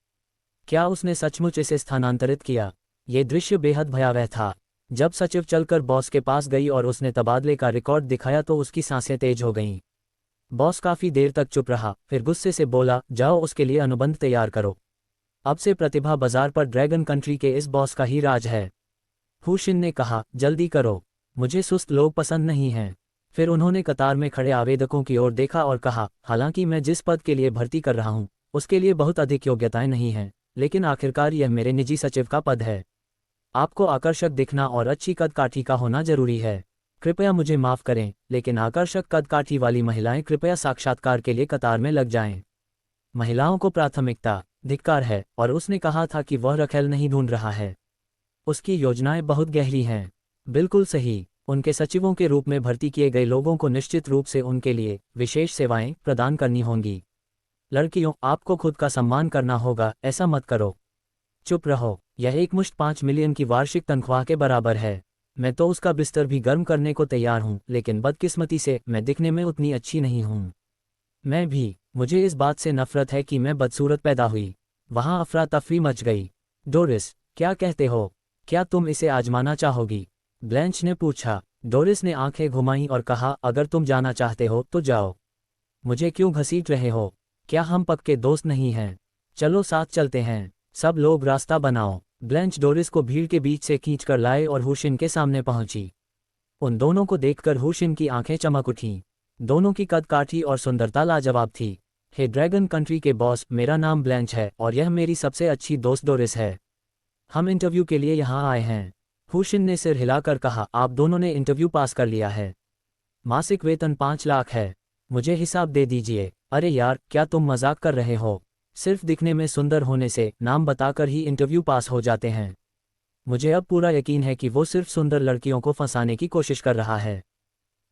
क्या उसने सचमुच इसे स्थानांतरित किया? ये दृश्य बेहद भयावह था। जब सचिव चलकर बॉस के पास गई और उसने तबादले का रिकॉर्ड दिखाया तो उसकी सांसें तेज हो गईं। बॉस काफी देर तक चुप रहा, फिर गुस्से से बोला, जाओ उसके लिए अनुबंध तैयार करो। अब से प्रतिभा बाजार पर ड्रैगन कंट्री के इस बॉस का ही राज है। हुशिन ने कहा, जल्दी करो, मुझे सुस्त लोग पसंद नहीं हैं। फिर उन्होंने कतार में खड़े आवेदकों की ओर देखा और कहा, हालांकि मैं जिस पद के लिए भर्ती कर रहा हूं, उसके लिए बहुत अधिक योग्यताएं नहीं हैं, लेकिन आखिरकार यह मेरे निजी सचिव का पद है। आपको आकर्षक दिखना और अच्छी कदकाठी का होना जरूरी है। कृपया मुझे माफ़ करें, लेकिन आकर्षक कदकाठी वाली महिलाएं कृपया साक्षात्कार के लिए कतार में लग जाएं। महिलाओं को प्राथमिकता धिक्कार है, और उसने कहा था कि वह रखेल नहीं ढूंढ रहा है। उसकी योजनाएं बहुत गहरी हैं। बिल्कुल सही। उनके सचिवों के रूप में भर्ती किए गए लोगों को निश्चित रूप से उनके लिए विशेष सेवाएं प्रदान करनी होंगी। लड़कियों, आपको खुद का सम्मान करना होगा, ऐसा मत करो। चुप रहो। यह एकमुश्त 5 मिलियन की वार्षिक तनख्वाह के बराबर है। मैं तो उसका बिस्तर भी गर्म करने को तैयार हूं, लेकिन बदकिस्मती से मैं दिखने में उतनी अच्छी नहीं हूं। मैं भी। मुझे इस बात से नफरत है कि मैं बदसूरत पैदा हुई। वहां अफरा तफरी मच गई। डोरिस, क्या कहते हो? क्या तुम इसे आजमाना चाहोगी? ब्लैंच ने पूछा। डोरिस ने आंखें घुमाईं और कहा, अगर तुम जाना चाहते हो तो जाओ। मुझे क्यों घसीट रहे हो? क्या हम पक्के दोस्त नहीं हैं? चलो साथ चलते हैं। सब लोग रास्ता बनाओ। ब्लैंच डोरिस को भीड़ के बीच से खींच कर लाए और हुशिन के सामने पहुंची। उन दोनों को देखकर हुशिन की आंखें चमक उठीं। दोनों की कदकाठी और सुंदरता लाजवाब थी। हे ड्रैगन कंट्री के बॉस, मेरा नाम ब्लैंच है और यह मेरी सबसे अच्छी दोस्त डोरिस है। हम इंटरव्यू के लिए यहाँ आए हैं। हुशिन ने सिर हिलाकर कहा, आप दोनों ने इंटरव्यू पास कर लिया है। मासिक वेतन 5 लाख है। मुझे हिसाब दे दीजिए। अरे यार, क्या तुम मजाक कर रहे हो? सिर्फ दिखने में सुंदर होने से, नाम बताकर ही इंटरव्यू पास हो जाते हैं। मुझे अब पूरा यकीन है कि वो सिर्फ सुंदर लड़कियों को फंसाने की कोशिश कर रहा है।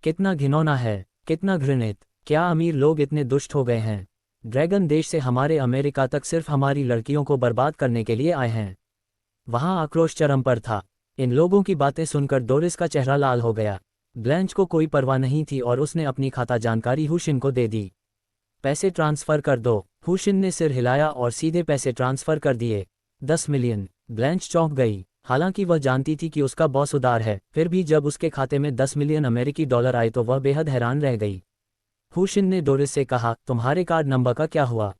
कितना घिनौना है, कितना घृणित। क्या अमीर लोग इतने दुष्ट हो गए हैं? ड्रैगन देश से हमारे अमेरिका तक सिर्फ हमारी लड़कियों को बर्बाद करने के लिए आए हैं। वहां आक्रोश चरम पर था। इन लोगों की बातें सुनकर डोरिस का चेहरा लाल हो गया। ब्लैंच को कोई परवाह नहीं थी और उसने अपनी खाता जानकारी हुशिन को दे दी। पैसे ट्रांसफ़र कर दो। हुशिन ने सिर हिलाया और सीधे पैसे ट्रांसफ़र कर दिए। 10 मिलियन। ब्लैंच चौंक गई। हालांकि वह जानती थी कि उसका बॉस उदार है, फिर भी जब उसके खाते में 10 मिलियन अमेरिकी डॉलर आए तो वह बेहद हैरान रह गई। हुशिन ने डोरिस से कहा, तुम्हारे कार्ड नंबर का क्या हुआ?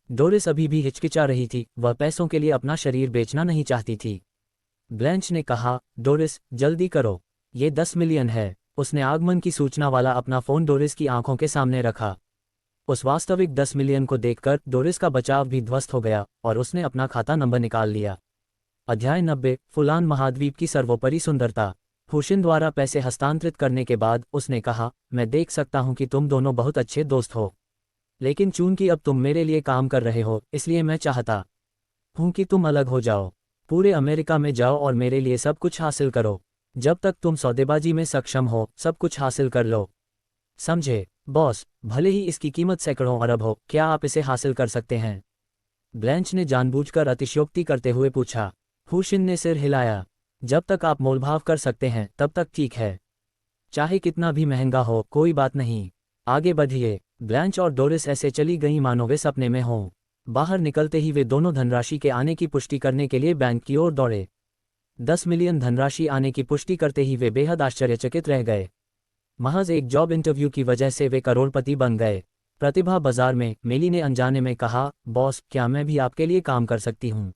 डोरिस अभी भी हिचकिचा रही थी। वह पैसों के लिए अपना शरीर बेचना नहीं चाहती थी। ब्लैंच ने कहा, डोरिस, जल्दी करो, ये 10 मिलियन है। उसने आगमन की सूचना वाला अपना फ़ोन डोरिस की आंखों के सामने रखा। उस वास्तविक 10 मिलियन को देखकर डोरिस का बचाव भी ध्वस्त हो गया और उसने अपना खाता नंबर निकाल लिया। अध्याय 90। फुलान महाद्वीप की सर्वोपरि सुंदरता। हुशिन द्वारा पैसे हस्तांतरित करने के बाद उसने कहा, मैं देख सकता हूं कि तुम दोनों बहुत अच्छे दोस्त हो, लेकिन चूंकि अब तुम मेरे लिए काम कर रहे हो, इसलिए मैं चाहता हूं कि तुम अलग हो जाओ। पूरे अमेरिका में जाओ और मेरे लिए सब कुछ हासिल करो। जब तक तुम सौदेबाजी में सक्षम हो, सब कुछ हासिल कर लो। समझे? बॉस, भले ही इसकी कीमत सैकड़ों अरब हो, क्या आप इसे हासिल कर सकते हैं? ब्लैंच ने जानबूझकर अतिशयोक्ति करते हुए पूछा। हुशिन ने सिर हिलाया। जब तक आप मोलभाव कर सकते हैं तब तक ठीक है। चाहे कितना भी महंगा हो, कोई बात नहीं। आगे बढ़िए। ब्लैंच और डोरिस ऐसे चली गईं मानो वे सपने में हों। बाहर निकलते ही वे दोनों धनराशि के आने की पुष्टि करने के लिए बैंक की ओर दौड़े। 10 मिलियन धनराशि आने की पुष्टि करते ही वे बेहद आश्चर्यचकित रह गए। महज एक जॉब इंटरव्यू की वजह से वे करोड़पति बन गए। प्रतिभा बाजार में मेली ने अनजाने में कहा, बॉस, क्या मैं भी आपके लिए काम कर सकती हूँ?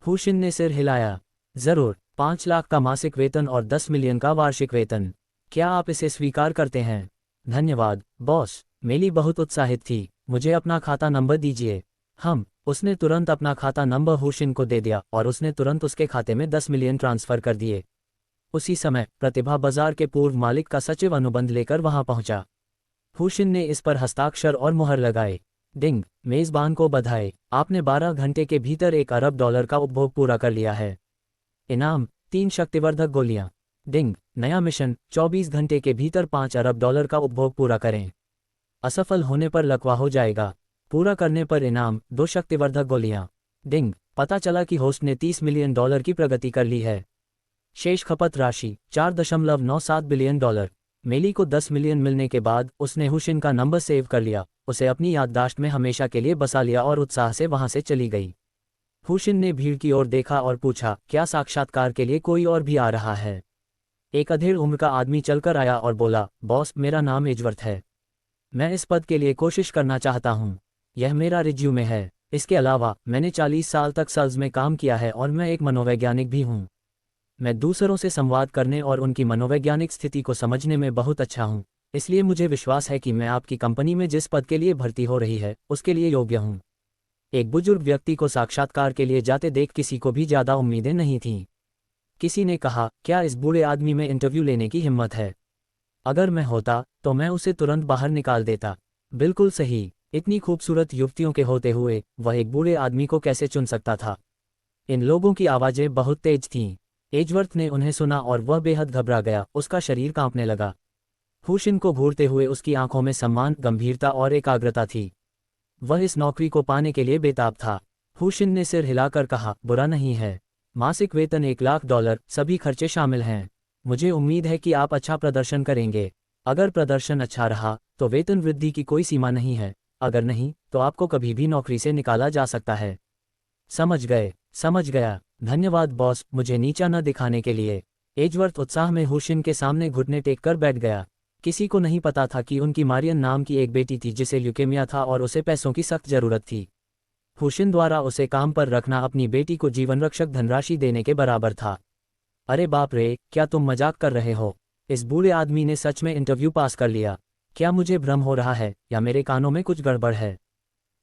हुशिन ने सिर हिलाया। जरूर। 5 लाख का मासिक वेतन और 10 मिलियन का वार्षिक वेतन। क्या आप इसे स्वीकार करते हैं? धन्यवाद, बॉस। मेली बहुत उत्साहित थी। मुझे अपना खाता नंबर दीजिए। उसने तुरंत अपना खाता नंबर हुशिन को दे दिया और उसने तुरंत उसके खाते में 10 मिलियन ट्रांसफ़र कर दिए। उसी समय प्रतिभा बाजार के पूर्व मालिक का सचिव अनुबंध लेकर वहां पहुंचा। हुशिन ने इस पर हस्ताक्षर और मुहर लगाए। डिंग। मेज़बान को बधाई, आपने 12 घंटे के भीतर $1 अरब का उपभोग पूरा कर लिया है। इनाम, 3 शक्तिवर्धक गोलियां। डिंग। नया मिशन, 24 घंटे के भीतर $5 अरब का उपभोग पूरा करें। असफल होने पर लकवा हो जाएगा। पूरा करने पर इनाम, 2 शक्तिवर्धक गोलियां। डिंग। पता चला कि होस्ट ने $30 मिलियन की प्रगति कर ली है। शेष खपत राशि, $4.97 बिलियन। मेली को 10 मिलियन मिलने के बाद उसने हुशिन का नंबर सेव कर लिया, उसे अपनी याददाश्त में हमेशा के लिए बसा लिया और उत्साह से वहां से चली गई। हुशिन ने भीड़ की ओर देखा और पूछा, क्या साक्षात्कार के लिए कोई और भी आ रहा है? एक अधेड़ उम्र का आदमी चलकर आया और बोला, बॉस, मेरा नाम एजवर्थ है। मैं इस पद के लिए कोशिश करना चाहता हूँ। यह मेरा रिज्यूमे है। इसके अलावा मैंने 40 साल तक सेल्स में काम किया है और मैं एक मनोवैज्ञानिक भी हूँ। मैं दूसरों से संवाद करने और उनकी मनोवैज्ञानिक स्थिति को समझने में बहुत अच्छा हूँ, इसलिए मुझे विश्वास है कि मैं आपकी कंपनी में जिस पद के लिए भर्ती हो रही है उसके लिए योग्य हूँ। एक बुजुर्ग व्यक्ति को साक्षात्कार के लिए जाते देख किसी को भी ज़्यादा उम्मीदें नहीं थीं। किसी ने कहा, क्या इस बूढ़े आदमी में इंटरव्यू लेने की हिम्मत है? अगर मैं होता तो मैं उसे तुरंत बाहर निकाल देता। बिल्कुल सही, इतनी खूबसूरत युवतियों के होते हुए वह एक बूढ़े आदमी को कैसे चुन सकता था? इन लोगों की आवाज़ें बहुत तेज थीं। एजवर्थ ने उन्हें सुना और वह बेहद घबरा गया, उसका शरीर कांपने लगा। हुशिन को घूरते हुए उसकी आंखों में सम्मान, गंभीरता और एकाग्रता थी। वह इस नौकरी को पाने के लिए बेताब था। हुशिन ने सिर हिलाकर कहा, बुरा नहीं है। मासिक वेतन $1,00,000, सभी खर्चे शामिल हैं। मुझे उम्मीद है कि आप अच्छा प्रदर्शन करेंगे। अगर प्रदर्शन अच्छा रहा तो वेतन वृद्धि की कोई सीमा नहीं है, अगर नहीं तो आपको कभी भी नौकरी से निकाला जा सकता है। समझ गए? समझ गया। धन्यवाद बॉस, मुझे नीचा न दिखाने के लिए। एजवर्थ उत्साह में हुशिन के सामने घुटने टेक कर बैठ गया। किसी को नहीं पता था कि उनकी मारियन नाम की एक बेटी थी जिसे ल्यूकेमिया था और उसे पैसों की सख्त जरूरत थी। हुशिन द्वारा उसे काम पर रखना अपनी बेटी को जीवनरक्षक धनराशि देने के बराबर था। अरे बाप रे, क्या तुम मजाक कर रहे हो? इस बूढ़े आदमी ने सच में इंटरव्यू पास कर लिया। क्या मुझे भ्रम हो रहा है या मेरे कानों में कुछ गड़बड़ है?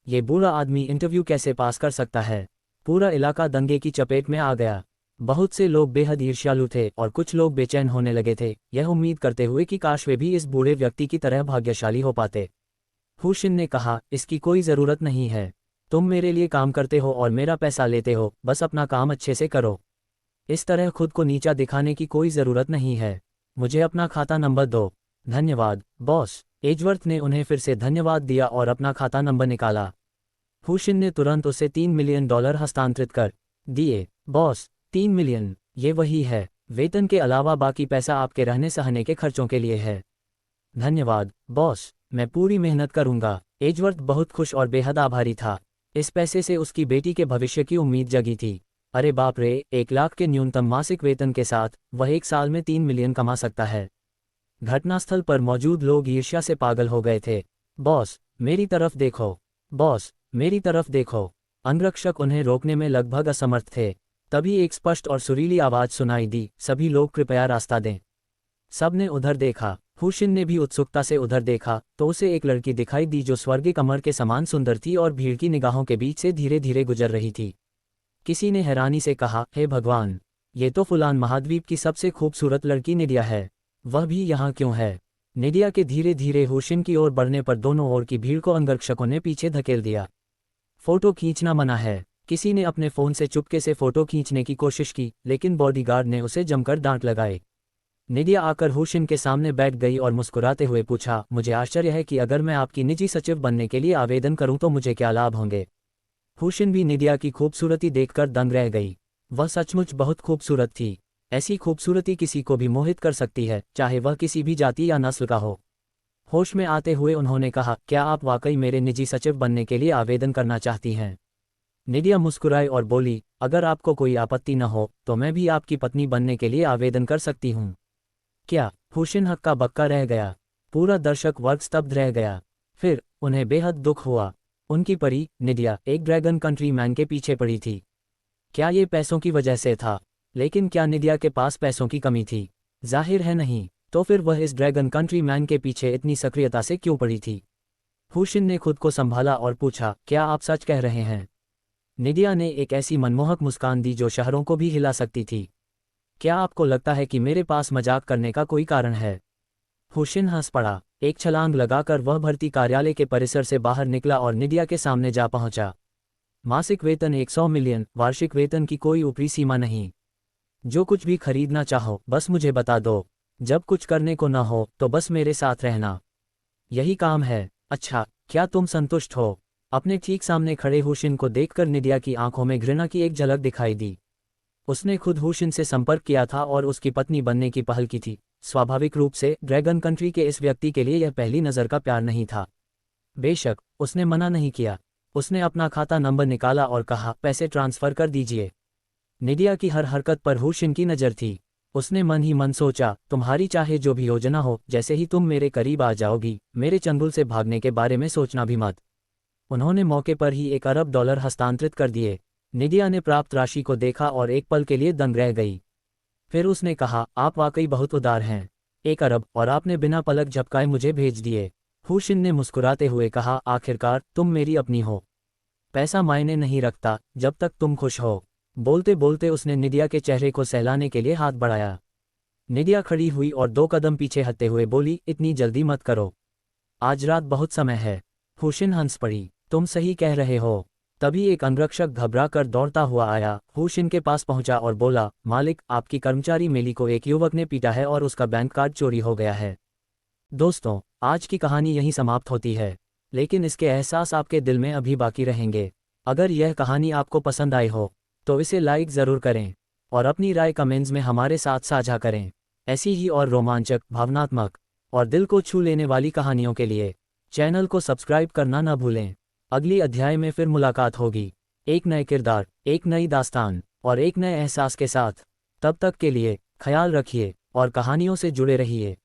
ये बूढ़ा आदमी इंटरव्यू कैसे पास कर सकता है? पूरा इलाका दंगे की चपेट में आ गया। बहुत से लोग बेहद ईर्ष्यालु थे और कुछ लोग बेचैन होने लगे थे, यह उम्मीद करते हुए कि काश वे भी इस बूढ़े व्यक्ति की तरह भाग्यशाली हो पाते। हुशिन ने कहा, इसकी कोई ज़रूरत नहीं है। तुम मेरे लिए काम करते हो और मेरा पैसा लेते हो, बस अपना काम अच्छे से करो। इस तरह खुद को नीचा दिखाने की कोई ज़रूरत नहीं है। मुझे अपना खाता नंबर दो। धन्यवाद बॉस। एजवर्थ ने उन्हें फिर से धन्यवाद दिया और अपना खाता नंबर निकाला। हुशिन ने तुरंत उसे $3 मिलियन हस्तांतरित कर दिए। बॉस, 3 मिलियन, ये वही है। वेतन के अलावा बाकी पैसा आपके रहने सहने के खर्चों के लिए है। धन्यवाद बॉस, मैं पूरी मेहनत करूंगा। एजवर्थ बहुत खुश और बेहद आभारी था। इस पैसे से उसकी बेटी के भविष्य की उम्मीद जगी थी। अरे बाप रे, 1,00,000 के न्यूनतम मासिक वेतन के साथ वह एक साल में 3 मिलियन कमा सकता है। घटनास्थल पर मौजूद लोग ईर्ष्या से पागल हो गए थे। बॉस, मेरी तरफ देखो। बॉस, मेरी तरफ देखो। अंगरक्षक उन्हें रोकने में लगभग असमर्थ थे। तभी एक स्पष्ट और सुरीली आवाज़ सुनाई दी, सभी लोग कृपया रास्ता दें। सबने उधर देखा। हुशिन ने भी उत्सुकता से उधर देखा तो उसे एक लड़की दिखाई दी जो स्वर्गीय कमर के समान सुंदर थी और भीड़ की निगाहों के बीच से धीरे धीरे गुजर रही थी। किसी ने हैरानी से कहा, हे भगवान, ये तो फुलान महाद्वीप की सबसे खूबसूरत लड़की निडिया है। वह भी यहाँ क्यों है? निडिया के धीरे धीरे हुशिन की ओर बढ़ने पर दोनों ओर की भीड़ को अंगरक्षकों ने पीछे धकेल दिया। फोटो खींचना मना है। किसी ने अपने फ़ोन से चुपके से फोटो खींचने की कोशिश की, लेकिन बॉडीगार्ड ने उसे जमकर डांट लगाए। निडिया आकर हुशिन के सामने बैठ गई और मुस्कुराते हुए पूछा, मुझे आश्चर्य है कि अगर मैं आपकी निजी सचिव बनने के लिए आवेदन करूं तो मुझे क्या लाभ होंगे? हुशिन भी निडिया की खूबसूरती देखकर दंग रह गई। वह सचमुच बहुत खूबसूरत थी। ऐसी खूबसूरती किसी को भी मोहित कर सकती है, चाहे वह किसी भी जाति या नस्ल का हो। होश में आते हुए उन्होंने कहा, क्या आप वाकई मेरे निजी सचिव बनने के लिए आवेदन करना चाहती हैं? निडिया मुस्कुराई और बोली, अगर आपको कोई आपत्ति न हो तो मैं भी आपकी पत्नी बनने के लिए आवेदन कर सकती हूँ। क्या? हुशिन हक्का बक्का रह गया। पूरा दर्शक वर्ग स्तब्ध रह गया। फिर उन्हें बेहद दुख हुआ। उनकी परी निडिया एक ड्रैगन कंट्री मैन के पीछे पड़ी थी। क्या ये पैसों की वजह से था? लेकिन क्या निडिया के पास पैसों की कमी थी? जाहिर है नहीं। तो फिर वह इस ड्रैगन कंट्री मैन के पीछे इतनी सक्रियता से क्यों पड़ी थी? हुशिन ने खुद को संभाला और पूछा, क्या आप सच कह रहे हैं? निडिया ने एक ऐसी मनमोहक मुस्कान दी जो शहरों को भी हिला सकती थी। क्या आपको लगता है कि मेरे पास मजाक करने का कोई कारण है? हुशिन हंस पड़ा। एक छलांग लगाकर वह भर्ती कार्यालय के परिसर से बाहर निकला और निडिया के सामने जा पहुंचा। मासिक वेतन 100 मिलियन, वार्षिक वेतन की कोई ऊपरी सीमा नहीं। जो कुछ भी खरीदना चाहो बस मुझे बता दो। जब कुछ करने को ना हो तो बस मेरे साथ रहना। यही काम है। अच्छा, क्या तुम संतुष्ट हो? अपने ठीक सामने खड़े हुशिन को देखकर निडिया की आंखों में घृणा की एक झलक दिखाई दी। उसने खुद हुशिन से संपर्क किया था और उसकी पत्नी बनने की पहल की थी। स्वाभाविक रूप से ड्रैगन कंट्री के इस व्यक्ति के लिए यह पहली नज़र का प्यार नहीं था। बेशक, उसने मना नहीं किया। उसने अपना खाता नंबर निकाला और कहा, पैसे ट्रांसफ़र कर दीजिए। निडिया की हर हरकत पर हुशिन की नज़र थी। उसने मन ही मन सोचा, तुम्हारी चाहे जो भी योजना हो, जैसे ही तुम मेरे करीब आ जाओगी, मेरे चंगुल से भागने के बारे में सोचना भी मत। उन्होंने मौके पर ही $1 अरब हस्तांतरित कर दिए। निडिया ने प्राप्त राशि को देखा और एक पल के लिए दंग रह गई। फिर उसने कहा, आप वाकई बहुत उदार हैं। 1 अरब, और आपने बिना पलक झपकाए मुझे भेज दिए। हुशिन ने मुस्कुराते हुए कहा, आखिरकार तुम मेरी अपनी हो। पैसा मायने नहीं रखता जब तक तुम खुश हो। बोलते बोलते उसने निदिया के चेहरे को सहलाने के लिए हाथ बढ़ाया। निदिया खड़ी हुई और 2 कदम पीछे हटते हुए बोली, इतनी जल्दी मत करो, आज रात बहुत समय है। हुशिन हंस पड़ी, तुम सही कह रहे हो। तभी एक अंगरक्षक घबरा कर दौड़ता हुआ आया, हुशिन के पास पहुंचा और बोला, मालिक, आपकी कर्मचारी मेली को एक युवक ने पीटा है और उसका बैंक कार्ड चोरी हो गया है। दोस्तों, आज की कहानी यहीं समाप्त होती है, लेकिन इसके एहसास आपके दिल में अभी बाकी रहेंगे। अगर यह कहानी आपको पसंद आई हो तो इसे लाइक ज़रूर करें और अपनी राय कमेंट्स में हमारे साथ साझा करें। ऐसी ही और रोमांचक, भावनात्मक और दिल को छू लेने वाली कहानियों के लिए चैनल को सब्सक्राइब करना न भूलें। अगली अध्याय में फिर मुलाकात होगी, एक नए किरदार, एक नई दास्तान और एक नए एहसास के साथ। तब तक के लिए ख्याल रखिए और कहानियों से जुड़े रहिए।